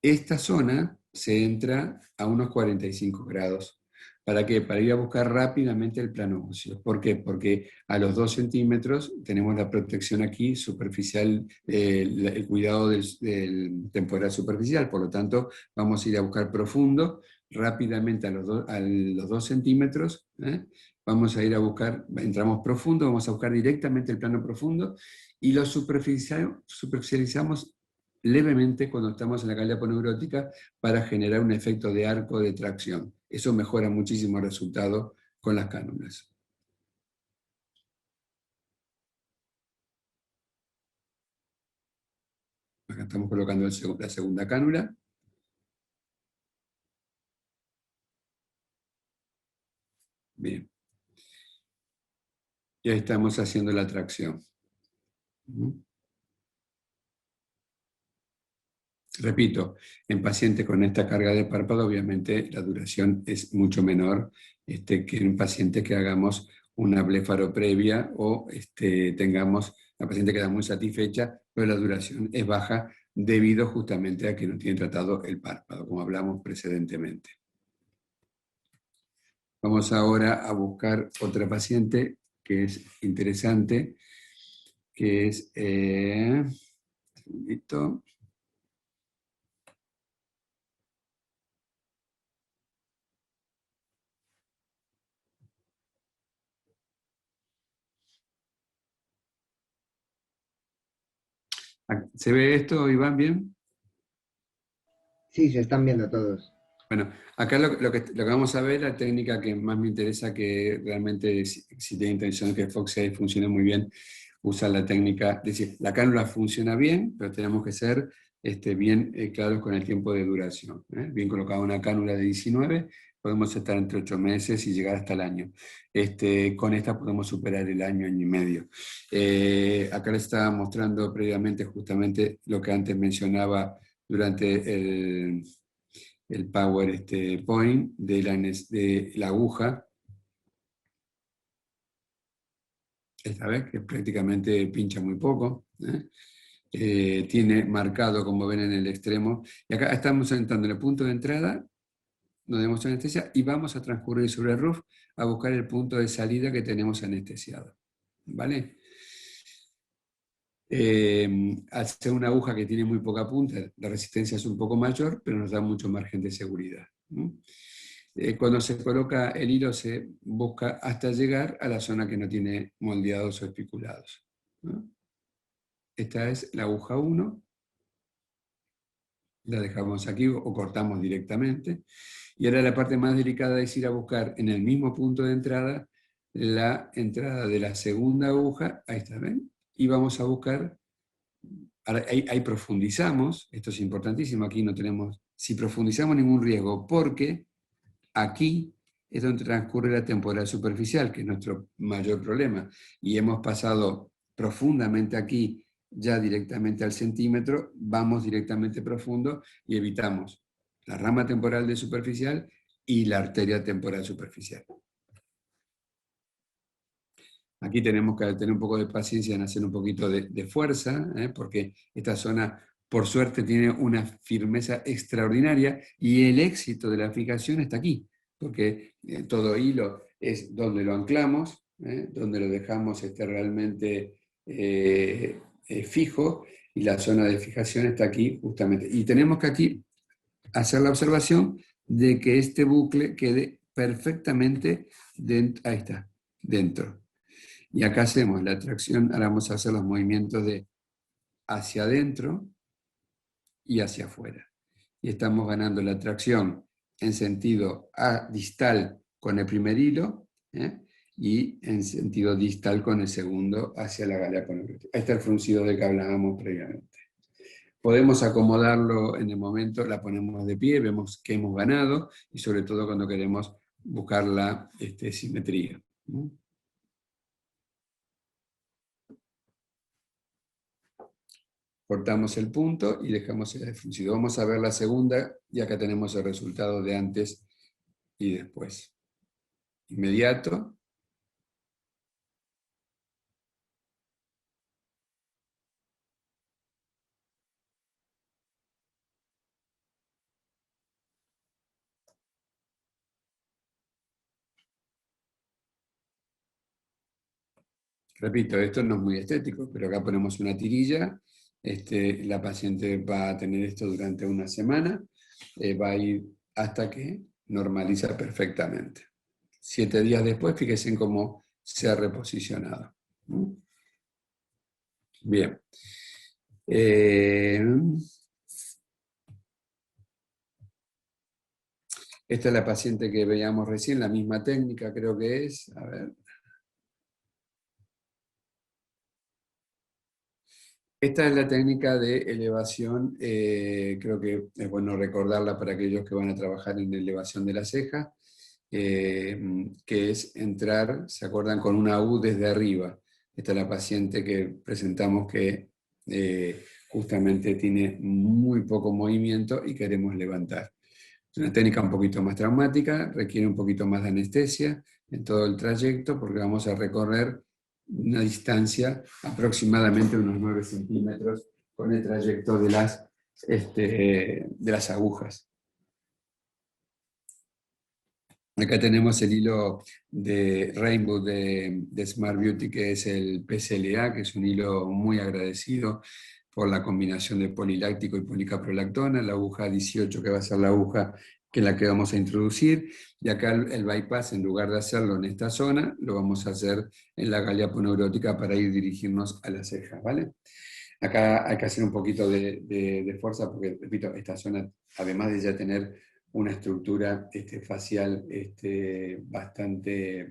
Esta zona se entra a unos 45 grados. ¿Para qué? Para ir a buscar rápidamente el plano óseo. ¿Por qué? Porque a los 2 centímetros tenemos la protección aquí superficial, el cuidado del temporal superficial. Por lo tanto, vamos a ir a buscar profundo rápidamente a los 2 centímetros. Vamos a ir a buscar, entramos profundo, vamos a buscar directamente el plano profundo, y lo superficializamos levemente cuando estamos en la calidad poneurótica para generar un efecto de arco de tracción. Eso mejora muchísimo el resultado con las cánulas. Acá estamos colocando la segunda cánula. Bien. Y ahí estamos haciendo la tracción. Repito, en pacientes con esta carga de párpado, obviamente la duración es mucho menor que en un paciente que hagamos una blefaro previa o tengamos una paciente que queda muy satisfecha, pero la duración es baja debido justamente a que no tiene tratado el párpado, como hablamos precedentemente. Vamos ahora a buscar otra paciente que es interesante, que es... un segundito. ¿Se ve esto, Iván, bien? Sí, se están viendo todos. Bueno, acá lo que vamos a ver, la técnica que más me interesa, que realmente si tiene intención que Foxey funcione muy bien, usa la técnica, es decir, la cánula funciona bien, pero tenemos que ser bien claros con el tiempo de duración. Bien colocada una cánula de 19, podemos estar entre 8 meses y llegar hasta el año. Con esta podemos superar el año, año y medio. Acá les estaba mostrando previamente justamente lo que antes mencionaba durante el PowerPoint de la aguja. esta vez que prácticamente pincha muy poco, ¿eh? Tiene marcado, como ven en el extremo, y acá estamos entrando en el punto de entrada, donde tenemos anestesia, y vamos a transcurrir sobre el RUF a buscar el punto de salida que tenemos anestesiado. ¿Vale? Al ser una aguja que tiene muy poca punta, la resistencia es un poco mayor, pero nos da mucho margen de seguridad, ¿no? Cuando se coloca el hilo se busca hasta llegar a la zona que no tiene moldeados o espiculados, ¿no? Esta es la aguja 1, la dejamos aquí o cortamos directamente. Y ahora la parte más delicada es ir a buscar en el mismo punto de entrada la entrada de la segunda aguja, ahí está, ¿ven? Y vamos a buscar, ahí profundizamos, esto es importantísimo, aquí no tenemos, si profundizamos ningún riesgo, porque aquí es donde transcurre la temporal superficial, que es nuestro mayor problema, y hemos pasado profundamente aquí, ya directamente al centímetro, vamos directamente profundo y evitamos la rama temporal de superficial y la arteria temporal superficial. Aquí tenemos que tener un poco de paciencia en hacer un poquito de fuerza, porque esta zona, por suerte, tiene una firmeza extraordinaria y el éxito de la fijación está aquí, porque todo hilo es donde lo anclamos, donde lo dejamos realmente fijo, y la zona de fijación está aquí justamente. Y tenemos que aquí hacer la observación de que este bucle quede perfectamente dentro, ahí está, dentro. Y acá hacemos la tracción, ahora vamos a hacer los movimientos de hacia adentro y hacia afuera. Y estamos ganando la tracción en sentido distal con el primer hilo, y en sentido distal con el segundo hacia la galea poneurótica. Ahí está el fruncido del que hablábamos previamente. Podemos acomodarlo en el momento, la ponemos de pie, vemos que hemos ganado, y sobre todo cuando queremos buscar la simetría. Cortamos el punto y dejamos el fruncido. Vamos a ver la segunda, y acá tenemos el resultado de antes y después. Inmediato. Repito, esto no es muy estético, pero acá ponemos una tirilla. La paciente va a tener esto durante una semana, va a ir hasta que normaliza perfectamente. 7 días después, fíjense en cómo se ha reposicionado. Bien. Esta es la paciente que veíamos recién, la misma técnica creo que es. A ver. Esta es la técnica de elevación, creo que es bueno recordarla para aquellos que van a trabajar en elevación de la ceja, que es entrar, ¿se acuerdan? Con una U desde arriba. Esta es la paciente que presentamos que justamente tiene muy poco movimiento y queremos levantar. Es una técnica un poquito más traumática, requiere un poquito más de anestesia en todo el trayecto, porque vamos a recorrer una distancia aproximadamente unos 9 centímetros con el trayecto de las agujas. Acá tenemos el hilo de Rainbow de Smart Beauty, que es el PCLA, que es un hilo muy agradecido por la combinación de poliláctico y policaprolactona, la aguja 18 que va a ser la aguja que es la que vamos a introducir, y acá el bypass, en lugar de hacerlo en esta zona, lo vamos a hacer en la galea poneurótica para ir dirigirnos a las cejas, ¿vale? Acá hay que hacer un poquito de fuerza porque, repito, esta zona, además de ya tener una estructura facial bastante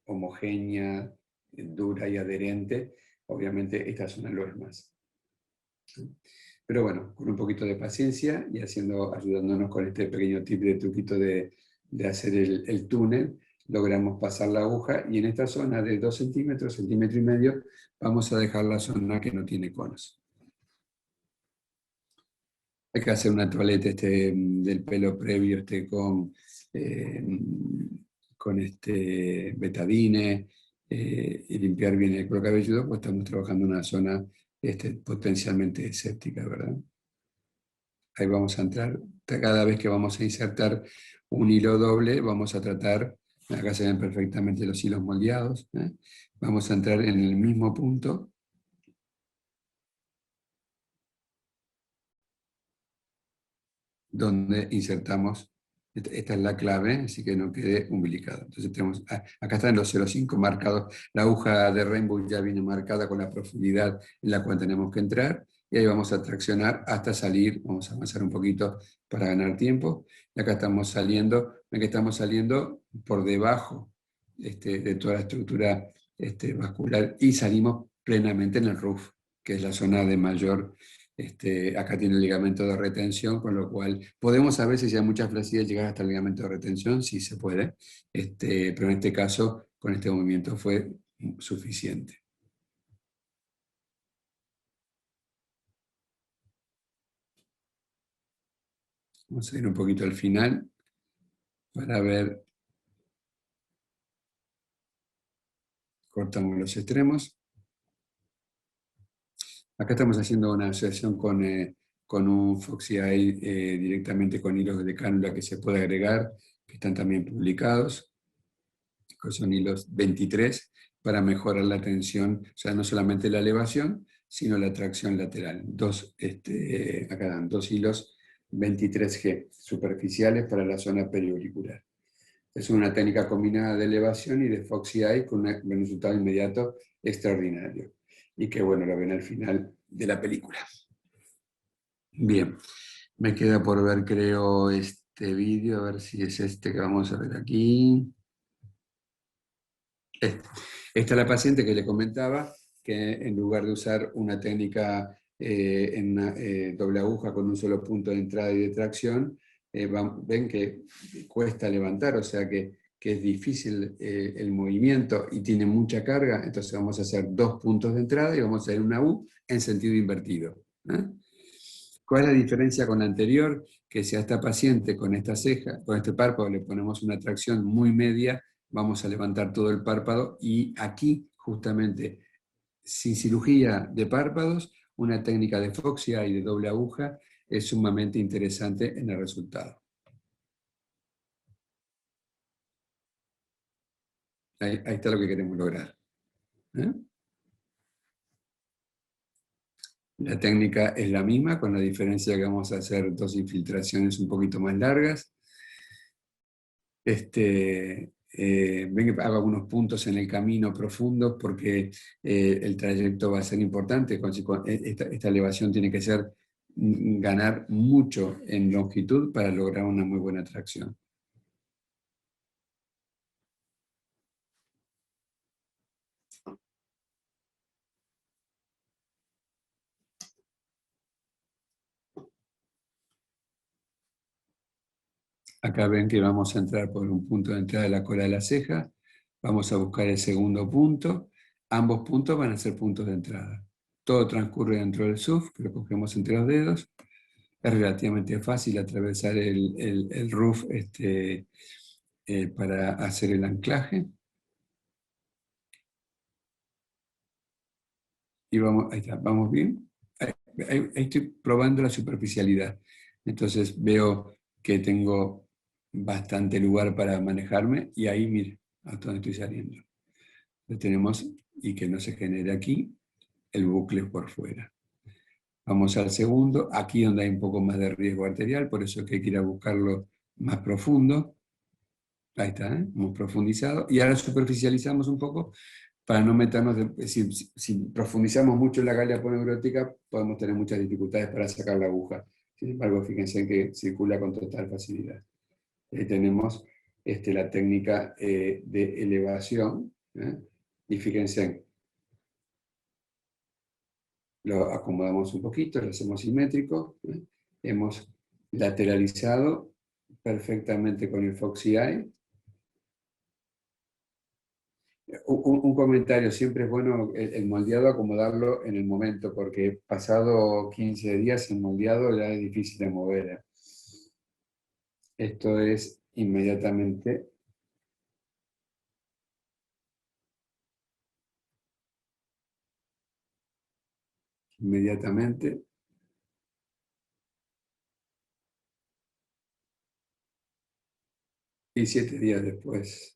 homogénea, dura y adherente, obviamente esta zona lo es más. Pero bueno, con un poquito de paciencia y ayudándonos con este pequeño tip de truquito de hacer el túnel, logramos pasar la aguja, y en esta zona de 2 centímetros, centímetro y medio, vamos a dejar la zona que no tiene conos. Hay que hacer una toaleta del pelo previo con betadine y limpiar bien el cuero cabelludo, pues estamos trabajando en una zona potencialmente séptica, ¿verdad? Ahí vamos a entrar, cada vez que vamos a insertar un hilo doble, vamos a tratar, acá se ven perfectamente los hilos moldeados, ¿eh? Vamos a entrar en el mismo punto donde insertamos, esta es la clave, así que no quede umbilicado. Entonces tenemos, acá están los 0,5 marcados, la aguja de Rainbow ya viene marcada con la profundidad en la cual tenemos que entrar, y ahí vamos a traccionar hasta salir, vamos a avanzar un poquito para ganar tiempo, y acá estamos saliendo, ven que estamos saliendo por debajo de toda la estructura vascular, y salimos plenamente en el roof, que es la zona de mayor. Acá tiene el ligamento de retención, con lo cual podemos a veces, si hay mucha flacidez, llegar hasta el ligamento de retención, sí se puede, pero en este caso, con este movimiento fue suficiente. Vamos a ir un poquito al final para ver, cortamos los extremos. Acá estamos haciendo una asociación con un Foxy Eye directamente con hilos de cánula que se puede agregar, que están también publicados, que son hilos 23, para mejorar la tensión, o sea, no solamente la elevación, sino la tracción lateral. Acá dan 2 hilos 23G superficiales para la zona periauricular. Es una técnica combinada de elevación y de Foxy Eye con un resultado inmediato extraordinario. Y que bueno, lo ven al final de la película. Bien, me queda por ver, creo, este vídeo, a ver si es este que vamos a ver aquí. Esta es la paciente que le comentaba que en lugar de usar una técnica en una doble aguja con un solo punto de entrada y de tracción, ven que cuesta levantar, o sea que es difícil el movimiento y tiene mucha carga, entonces vamos a hacer 2 puntos de entrada y vamos a hacer una U en sentido invertido. ¿Cuál es la diferencia con la anterior? Que si a esta paciente con esta ceja, con este párpado le ponemos una tracción muy media, vamos a levantar todo el párpado, y aquí justamente sin cirugía de párpados, una técnica de Foxy y de doble aguja es sumamente interesante en el resultado. Ahí está lo que queremos lograr. ¿Eh? La técnica es la misma, con la diferencia que vamos a hacer 2 infiltraciones un poquito más largas. Ven que hago algunos puntos en el camino profundos porque el trayecto va a ser importante. Esta elevación tiene que ser ganar mucho en longitud para lograr una muy buena tracción. Acá ven que vamos a entrar por un punto de entrada de la cola de la ceja. Vamos a buscar el segundo punto. Ambos puntos van a ser puntos de entrada. Todo transcurre dentro del SUF, que lo cogemos entre los dedos. Es relativamente fácil atravesar el roof para hacer el anclaje. Y vamos, ahí está, vamos bien. Ahí estoy probando la superficialidad. Entonces veo que tengo bastante lugar para manejarme y ahí, mire, hasta donde estoy saliendo. Lo tenemos, y que no se genere aquí el bucle por fuera. Vamos al segundo, aquí donde hay un poco más de riesgo arterial, por eso es que hay que ir a buscarlo más profundo. Ahí está, hemos profundizado. Y ahora superficializamos un poco para no meternos, si profundizamos mucho en la galería poneurótica, podemos tener muchas dificultades para sacar la aguja. Sin embargo, fíjense que circula con total facilidad. Ahí tenemos la técnica de elevación, y fíjense, lo acomodamos un poquito, lo hacemos simétrico, hemos lateralizado perfectamente con el Foxy Eye. Un comentario, siempre es bueno el moldeado acomodarlo en el momento, porque pasado 15 días el moldeado ya es difícil de mover. Esto es inmediatamente inmediatamente. Y 7 días después.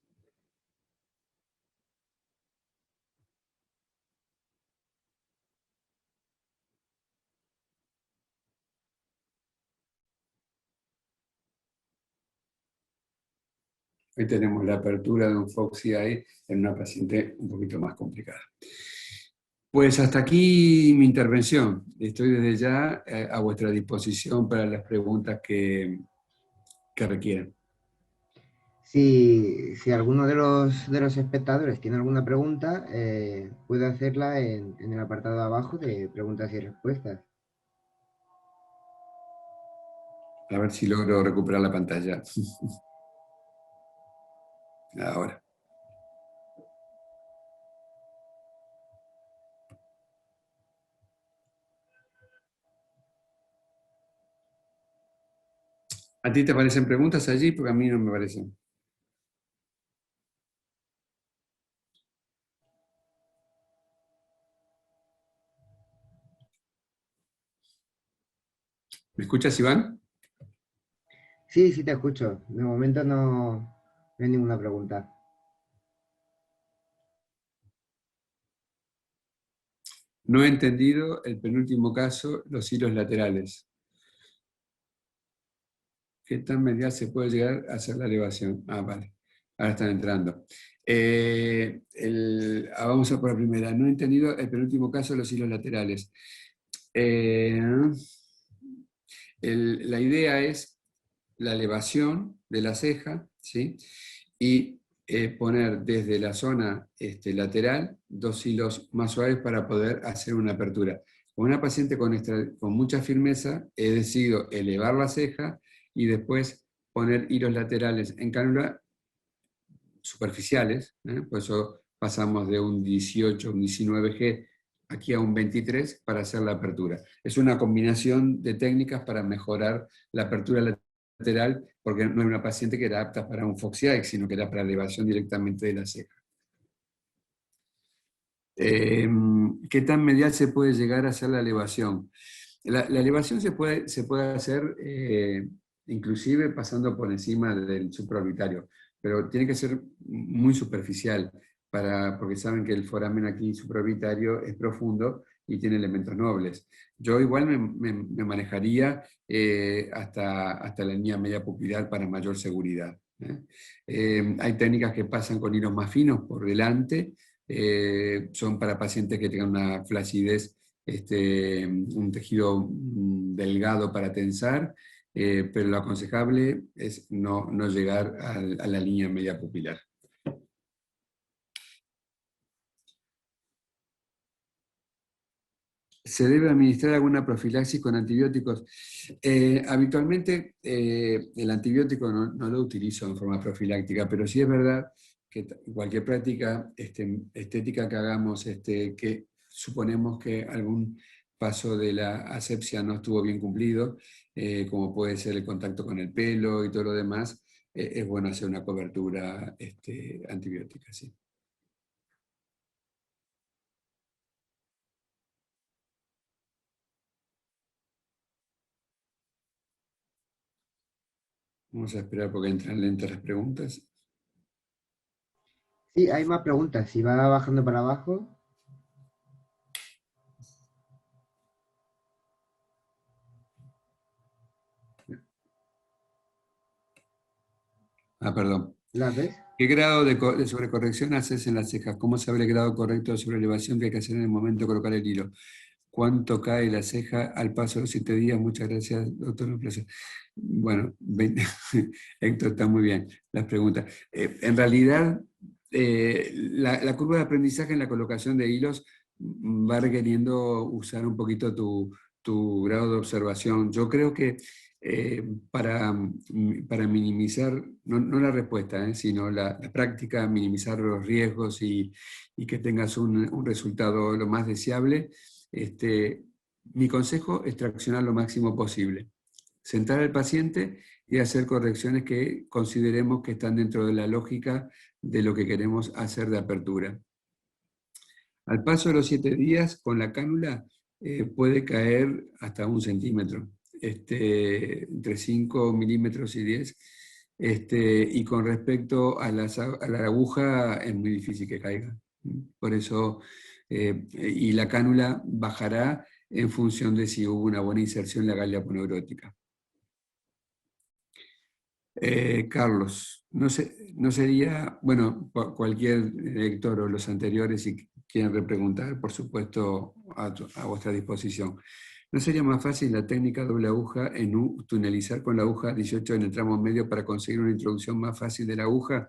Hoy tenemos la apertura de un Foxy Eye en una paciente un poquito más complicada. Pues hasta aquí mi intervención. Estoy desde ya a vuestra disposición para las preguntas que requieran. Si alguno de los espectadores tiene alguna pregunta, puede hacerla en el apartado de abajo de preguntas y respuestas. A ver si logro recuperar la pantalla. Ahora. ¿A ti te parecen preguntas allí? Porque a mí no me parecen. ¿Me escuchas, Iván? Sí, sí te escucho. De momento no hay ninguna pregunta. No he entendido el penúltimo caso, los hilos laterales. ¿Qué tan medial se puede llegar a hacer la elevación? Ah, vale. Ahora están entrando. Vamos a por la primera. No he entendido el penúltimo caso, los hilos laterales. Eh, la idea es la elevación de la ceja, ¿sí? Y poner desde la zona lateral 2 hilos más suaves para poder hacer una apertura. Con una paciente con mucha firmeza, he decidido elevar la ceja y después poner hilos laterales en cánula superficiales, por eso pasamos de un 18, un 19G aquí a un 23 para hacer la apertura. Es una combinación de técnicas para mejorar la apertura lateral, porque no era una paciente que era apta para un Foxy Eye, sino que era para elevación directamente de la ceja. ¿Qué tan medial se puede llegar a hacer la elevación? La elevación se puede hacer inclusive pasando por encima del supraorbitario, pero tiene que ser muy superficial, porque saben que el foramen aquí supraorbitario es profundo y tiene elementos nobles. Yo igual me manejaría hasta la línea media pupilar para mayor seguridad. Hay técnicas que pasan con hilos más finos por delante, son para pacientes que tengan una flacidez, un tejido delgado para tensar, pero lo aconsejable es no llegar a la línea media pupilar. ¿Se debe administrar alguna profilaxis con antibióticos? Habitualmente el antibiótico no lo utilizo en forma profiláctica, pero sí es verdad que cualquier práctica estética que hagamos, que suponemos que algún paso de la asepsia no estuvo bien cumplido, como puede ser el contacto con el pelo y todo lo demás, es bueno hacer una cobertura antibiótica, sí. Vamos a esperar porque entran lentas las preguntas. Sí, hay más preguntas. Si va bajando para abajo, Ah, perdón. ¿las ves? ¿Qué grado de sobrecorrección haces en las cejas? ¿Cómo saber el grado correcto de sobreelevación que hay que hacer en el momento de colocar el hilo? ¿Cuánto cae la ceja al paso de los 7 días? Muchas gracias, doctor. Un placer. Bueno, Héctor, está muy bien las preguntas. En realidad, la curva de aprendizaje en la colocación de hilos va requiriendo usar un poquito tu grado de observación. Yo creo que eh, para, para minimizar, no la respuesta, sino la práctica, minimizar los riesgos y que tengas un resultado lo más deseable, mi consejo es traccionar lo máximo posible. Sentar al paciente y hacer correcciones que consideremos que están dentro de la lógica de lo que queremos hacer de apertura. Al paso de los 7 días, con la cánula, puede caer hasta 1 centímetro, entre 5 milímetros y 10. Y con respecto a la aguja, es muy difícil que caiga. Por eso, y la cánula bajará en función de si hubo una buena inserción en la galería aponeurótica. Carlos, no sería, bueno, cualquier lector o los anteriores, si quieren repreguntar, por supuesto, a vuestra disposición. ¿No sería más fácil la técnica doble aguja en tunelizar con la aguja 18 en el tramo medio para conseguir una introducción más fácil de la aguja?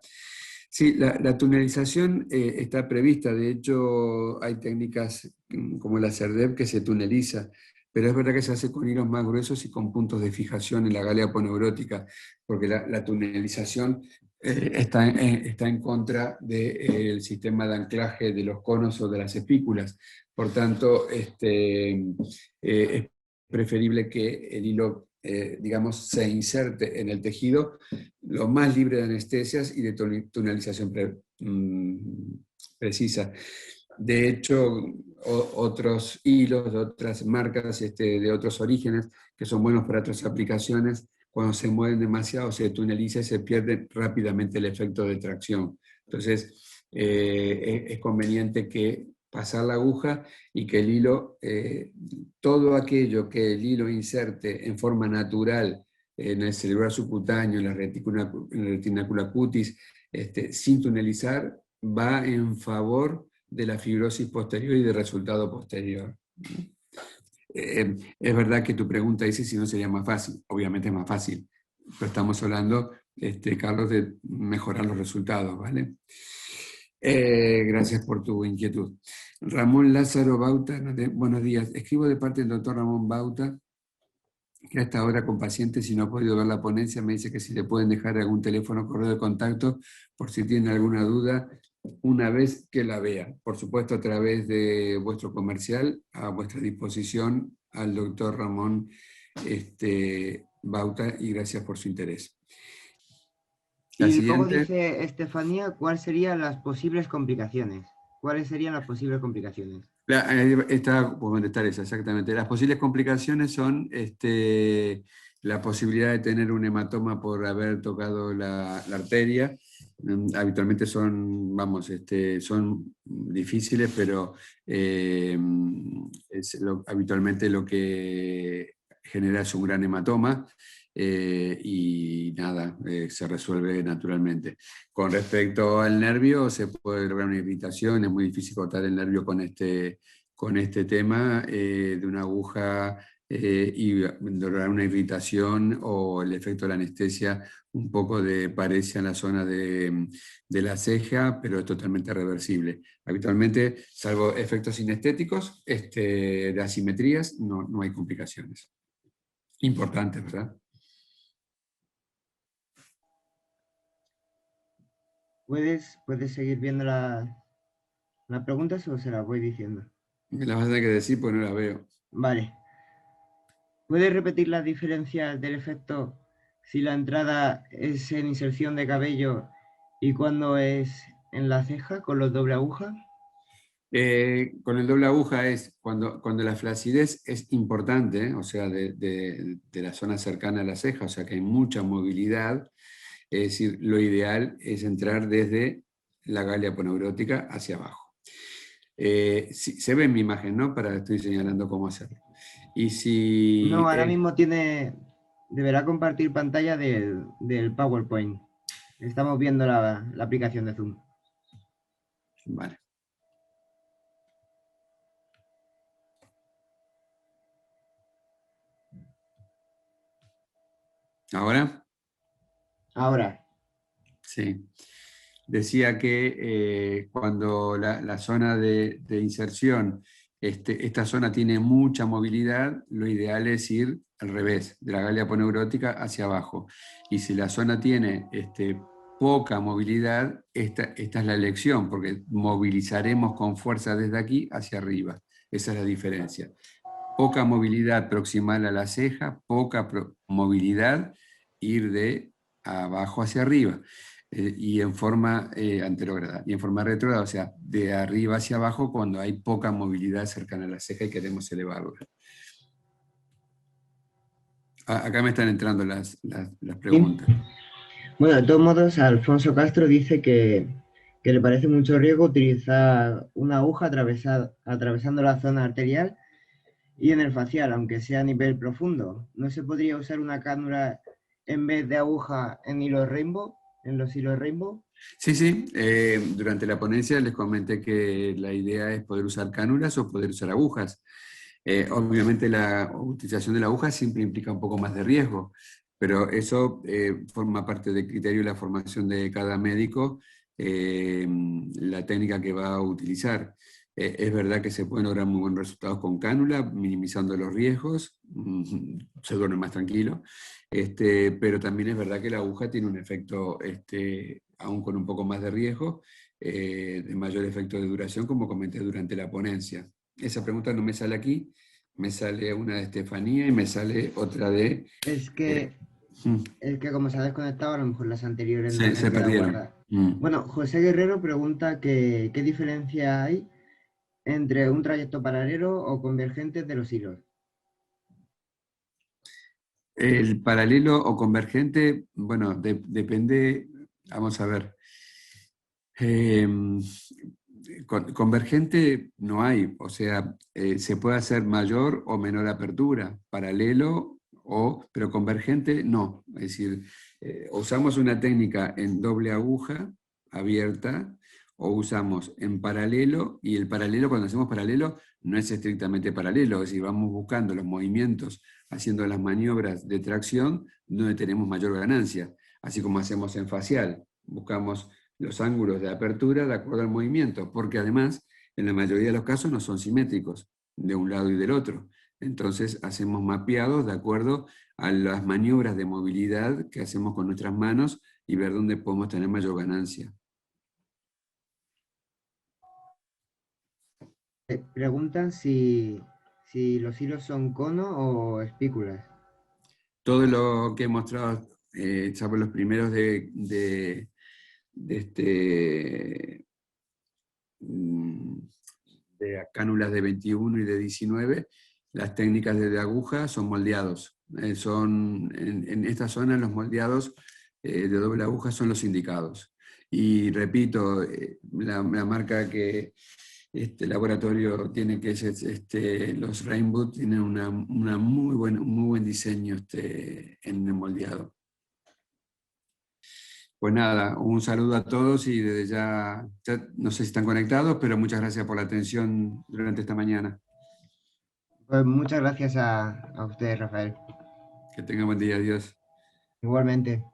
Sí, la tunelización está prevista. De hecho, hay técnicas como la CERDEP que se tuneliza, pero es verdad que se hace con hilos más gruesos y con puntos de fijación en la galería aponeurótica, porque la tunelización está en contra del sistema de anclaje de los conos o de las espículas. Por tanto, es preferible que el hilo, digamos, se inserte en el tejido lo más libre de anestesias y de tunelización precisa. De hecho, otros hilos de otras marcas, de otros orígenes, que son buenos para otras aplicaciones, cuando se mueven demasiado se tuneliza y se pierde rápidamente el efecto de tracción. Entonces, es conveniente que pasar la aguja y que el hilo, todo aquello que el hilo inserte en forma natural en el cerebral subcutáneo, en la retinácula cutis, sin tunelizar, va en favor de la fibrosis posterior y del resultado posterior. Es verdad que tu pregunta dice si no sería más fácil. Obviamente es más fácil, pero estamos hablando, Carlos, de mejorar los resultados, ¿vale? Gracias por tu inquietud. Ramón Lázaro Bauta, buenos días. Escribo de parte del doctor Ramón Bauta, que hasta ahora con pacientes, si no ha podido ver la ponencia, me dice que si le pueden dejar algún teléfono o correo de contacto por si tienen alguna duda una vez que la vea. Por supuesto, a través de vuestro comercial, a vuestra disposición al doctor Ramón Bauta, y gracias por su interés. La y luego dice Estefanía, ¿cuáles serían las posibles complicaciones? ¿Cuáles serían las posibles complicaciones? Está por contestar eso, exactamente. Las posibles complicaciones son la posibilidad de tener un hematoma por haber tocado la arteria. Habitualmente son, son difíciles, pero habitualmente lo que genera es un gran hematoma. Y nada, se resuelve naturalmente. Con respecto al nervio, se puede lograr una irritación, es muy difícil cortar el nervio con este tema de una aguja y lograr una irritación o el efecto de la anestesia, un poco de parecia en la zona de la ceja, pero es totalmente reversible. Habitualmente, salvo efectos sinestéticos, de asimetrías, no hay complicaciones. Importante, ¿verdad? ¿Puedes seguir viendo las preguntas o se las voy diciendo? Me las vas a tener que decir porque no las veo. Vale. ¿Puedes repetir las diferencias del efecto si la entrada es en inserción de cabello y cuando es en la ceja con los doble aguja? Con el doble aguja es cuando la flacidez es importante, o sea, de la zona cercana a la ceja, o sea que hay mucha movilidad. Es decir, lo ideal es entrar desde la galería aponeurótica hacia abajo. Se ve en mi imagen, ¿no? Estoy señalando cómo hacerlo. Y si... No, ahora mismo deberá compartir pantalla del PowerPoint. Estamos viendo la aplicación de Zoom. Vale. ¿Ahora? Ahora. Sí. Decía que cuando la zona de inserción, esta zona tiene mucha movilidad, lo ideal es ir al revés, de la galería aponeurótica hacia abajo. Y si la zona tiene poca movilidad, esta es la elección, porque movilizaremos con fuerza desde aquí hacia arriba. Esa es la diferencia. Poca movilidad proximal a la ceja, poca movilidad ir de abajo hacia arriba. y en forma anterógrada. Y en forma retrógrada, o sea, de arriba hacia abajo cuando hay poca movilidad cercana a la ceja y queremos elevarla. Acá me están entrando las Sí. preguntas. Bueno, de todos modos, Alfonso Castro dice que le parece mucho riesgo utilizar una aguja atravesando la zona arterial y en el facial, aunque sea a nivel profundo. ¿No se podría usar una cánula en vez de aguja en hilos Rainbow, en los hilos Rainbow? Sí, sí, durante la ponencia les comenté que la idea es poder usar cánulas o poder usar agujas. Obviamente la utilización de la aguja siempre implica un poco más de riesgo, pero eso forma parte del criterio y la formación de cada médico, la técnica que va a utilizar. Es verdad que se pueden lograr muy buenos resultados con cánula, minimizando los riesgos, se duerme más tranquilo, pero también es verdad que la aguja tiene un efecto, aún con un poco más de riesgo, de mayor efecto de duración, como comenté durante la ponencia. Esa pregunta no me sale aquí, me sale una de Estefanía y me sale otra de... Es eh, que, mm, es que como se ha desconectado, a lo mejor las anteriores no se se han quedado perdieron. guardadas. Mm. Bueno, José Guerrero pregunta que, qué diferencia hay entre un trayecto paralelo o convergente de los hilos. El paralelo o convergente, bueno, depende, vamos a ver. Eh, Convergente no hay, o sea, se puede hacer mayor o menor apertura, paralelo pero convergente no. Es decir, usamos una técnica en doble aguja abierta o usamos en paralelo, y el paralelo, cuando hacemos paralelo, no es estrictamente paralelo, es decir, vamos buscando los movimientos, haciendo las maniobras de tracción donde tenemos mayor ganancia, así como hacemos en facial, buscamos los ángulos de apertura de acuerdo al movimiento, porque además, en la mayoría de los casos no son simétricos de un lado y del otro. Entonces hacemos mapeados de acuerdo a las maniobras de movilidad que hacemos con nuestras manos y ver dónde podemos tener mayor ganancia. Preguntan si los hilos son cono o espículas. Todo lo que he mostrado, salvo los primeros de este, mm, de cánulas de 21 y de 19, las técnicas de aguja son moldeados. En esta zona los moldeados de doble aguja son los indicados. Y repito, la marca que este laboratorio tiene, que es los Rainbow, tienen un muy buen diseño en el moldeado. Pues nada, un saludo a todos y desde ya no sé si están conectados, pero muchas gracias por la atención durante esta mañana. Pues muchas gracias a usted, Rafael. Que tengan buen día, adiós. Igualmente.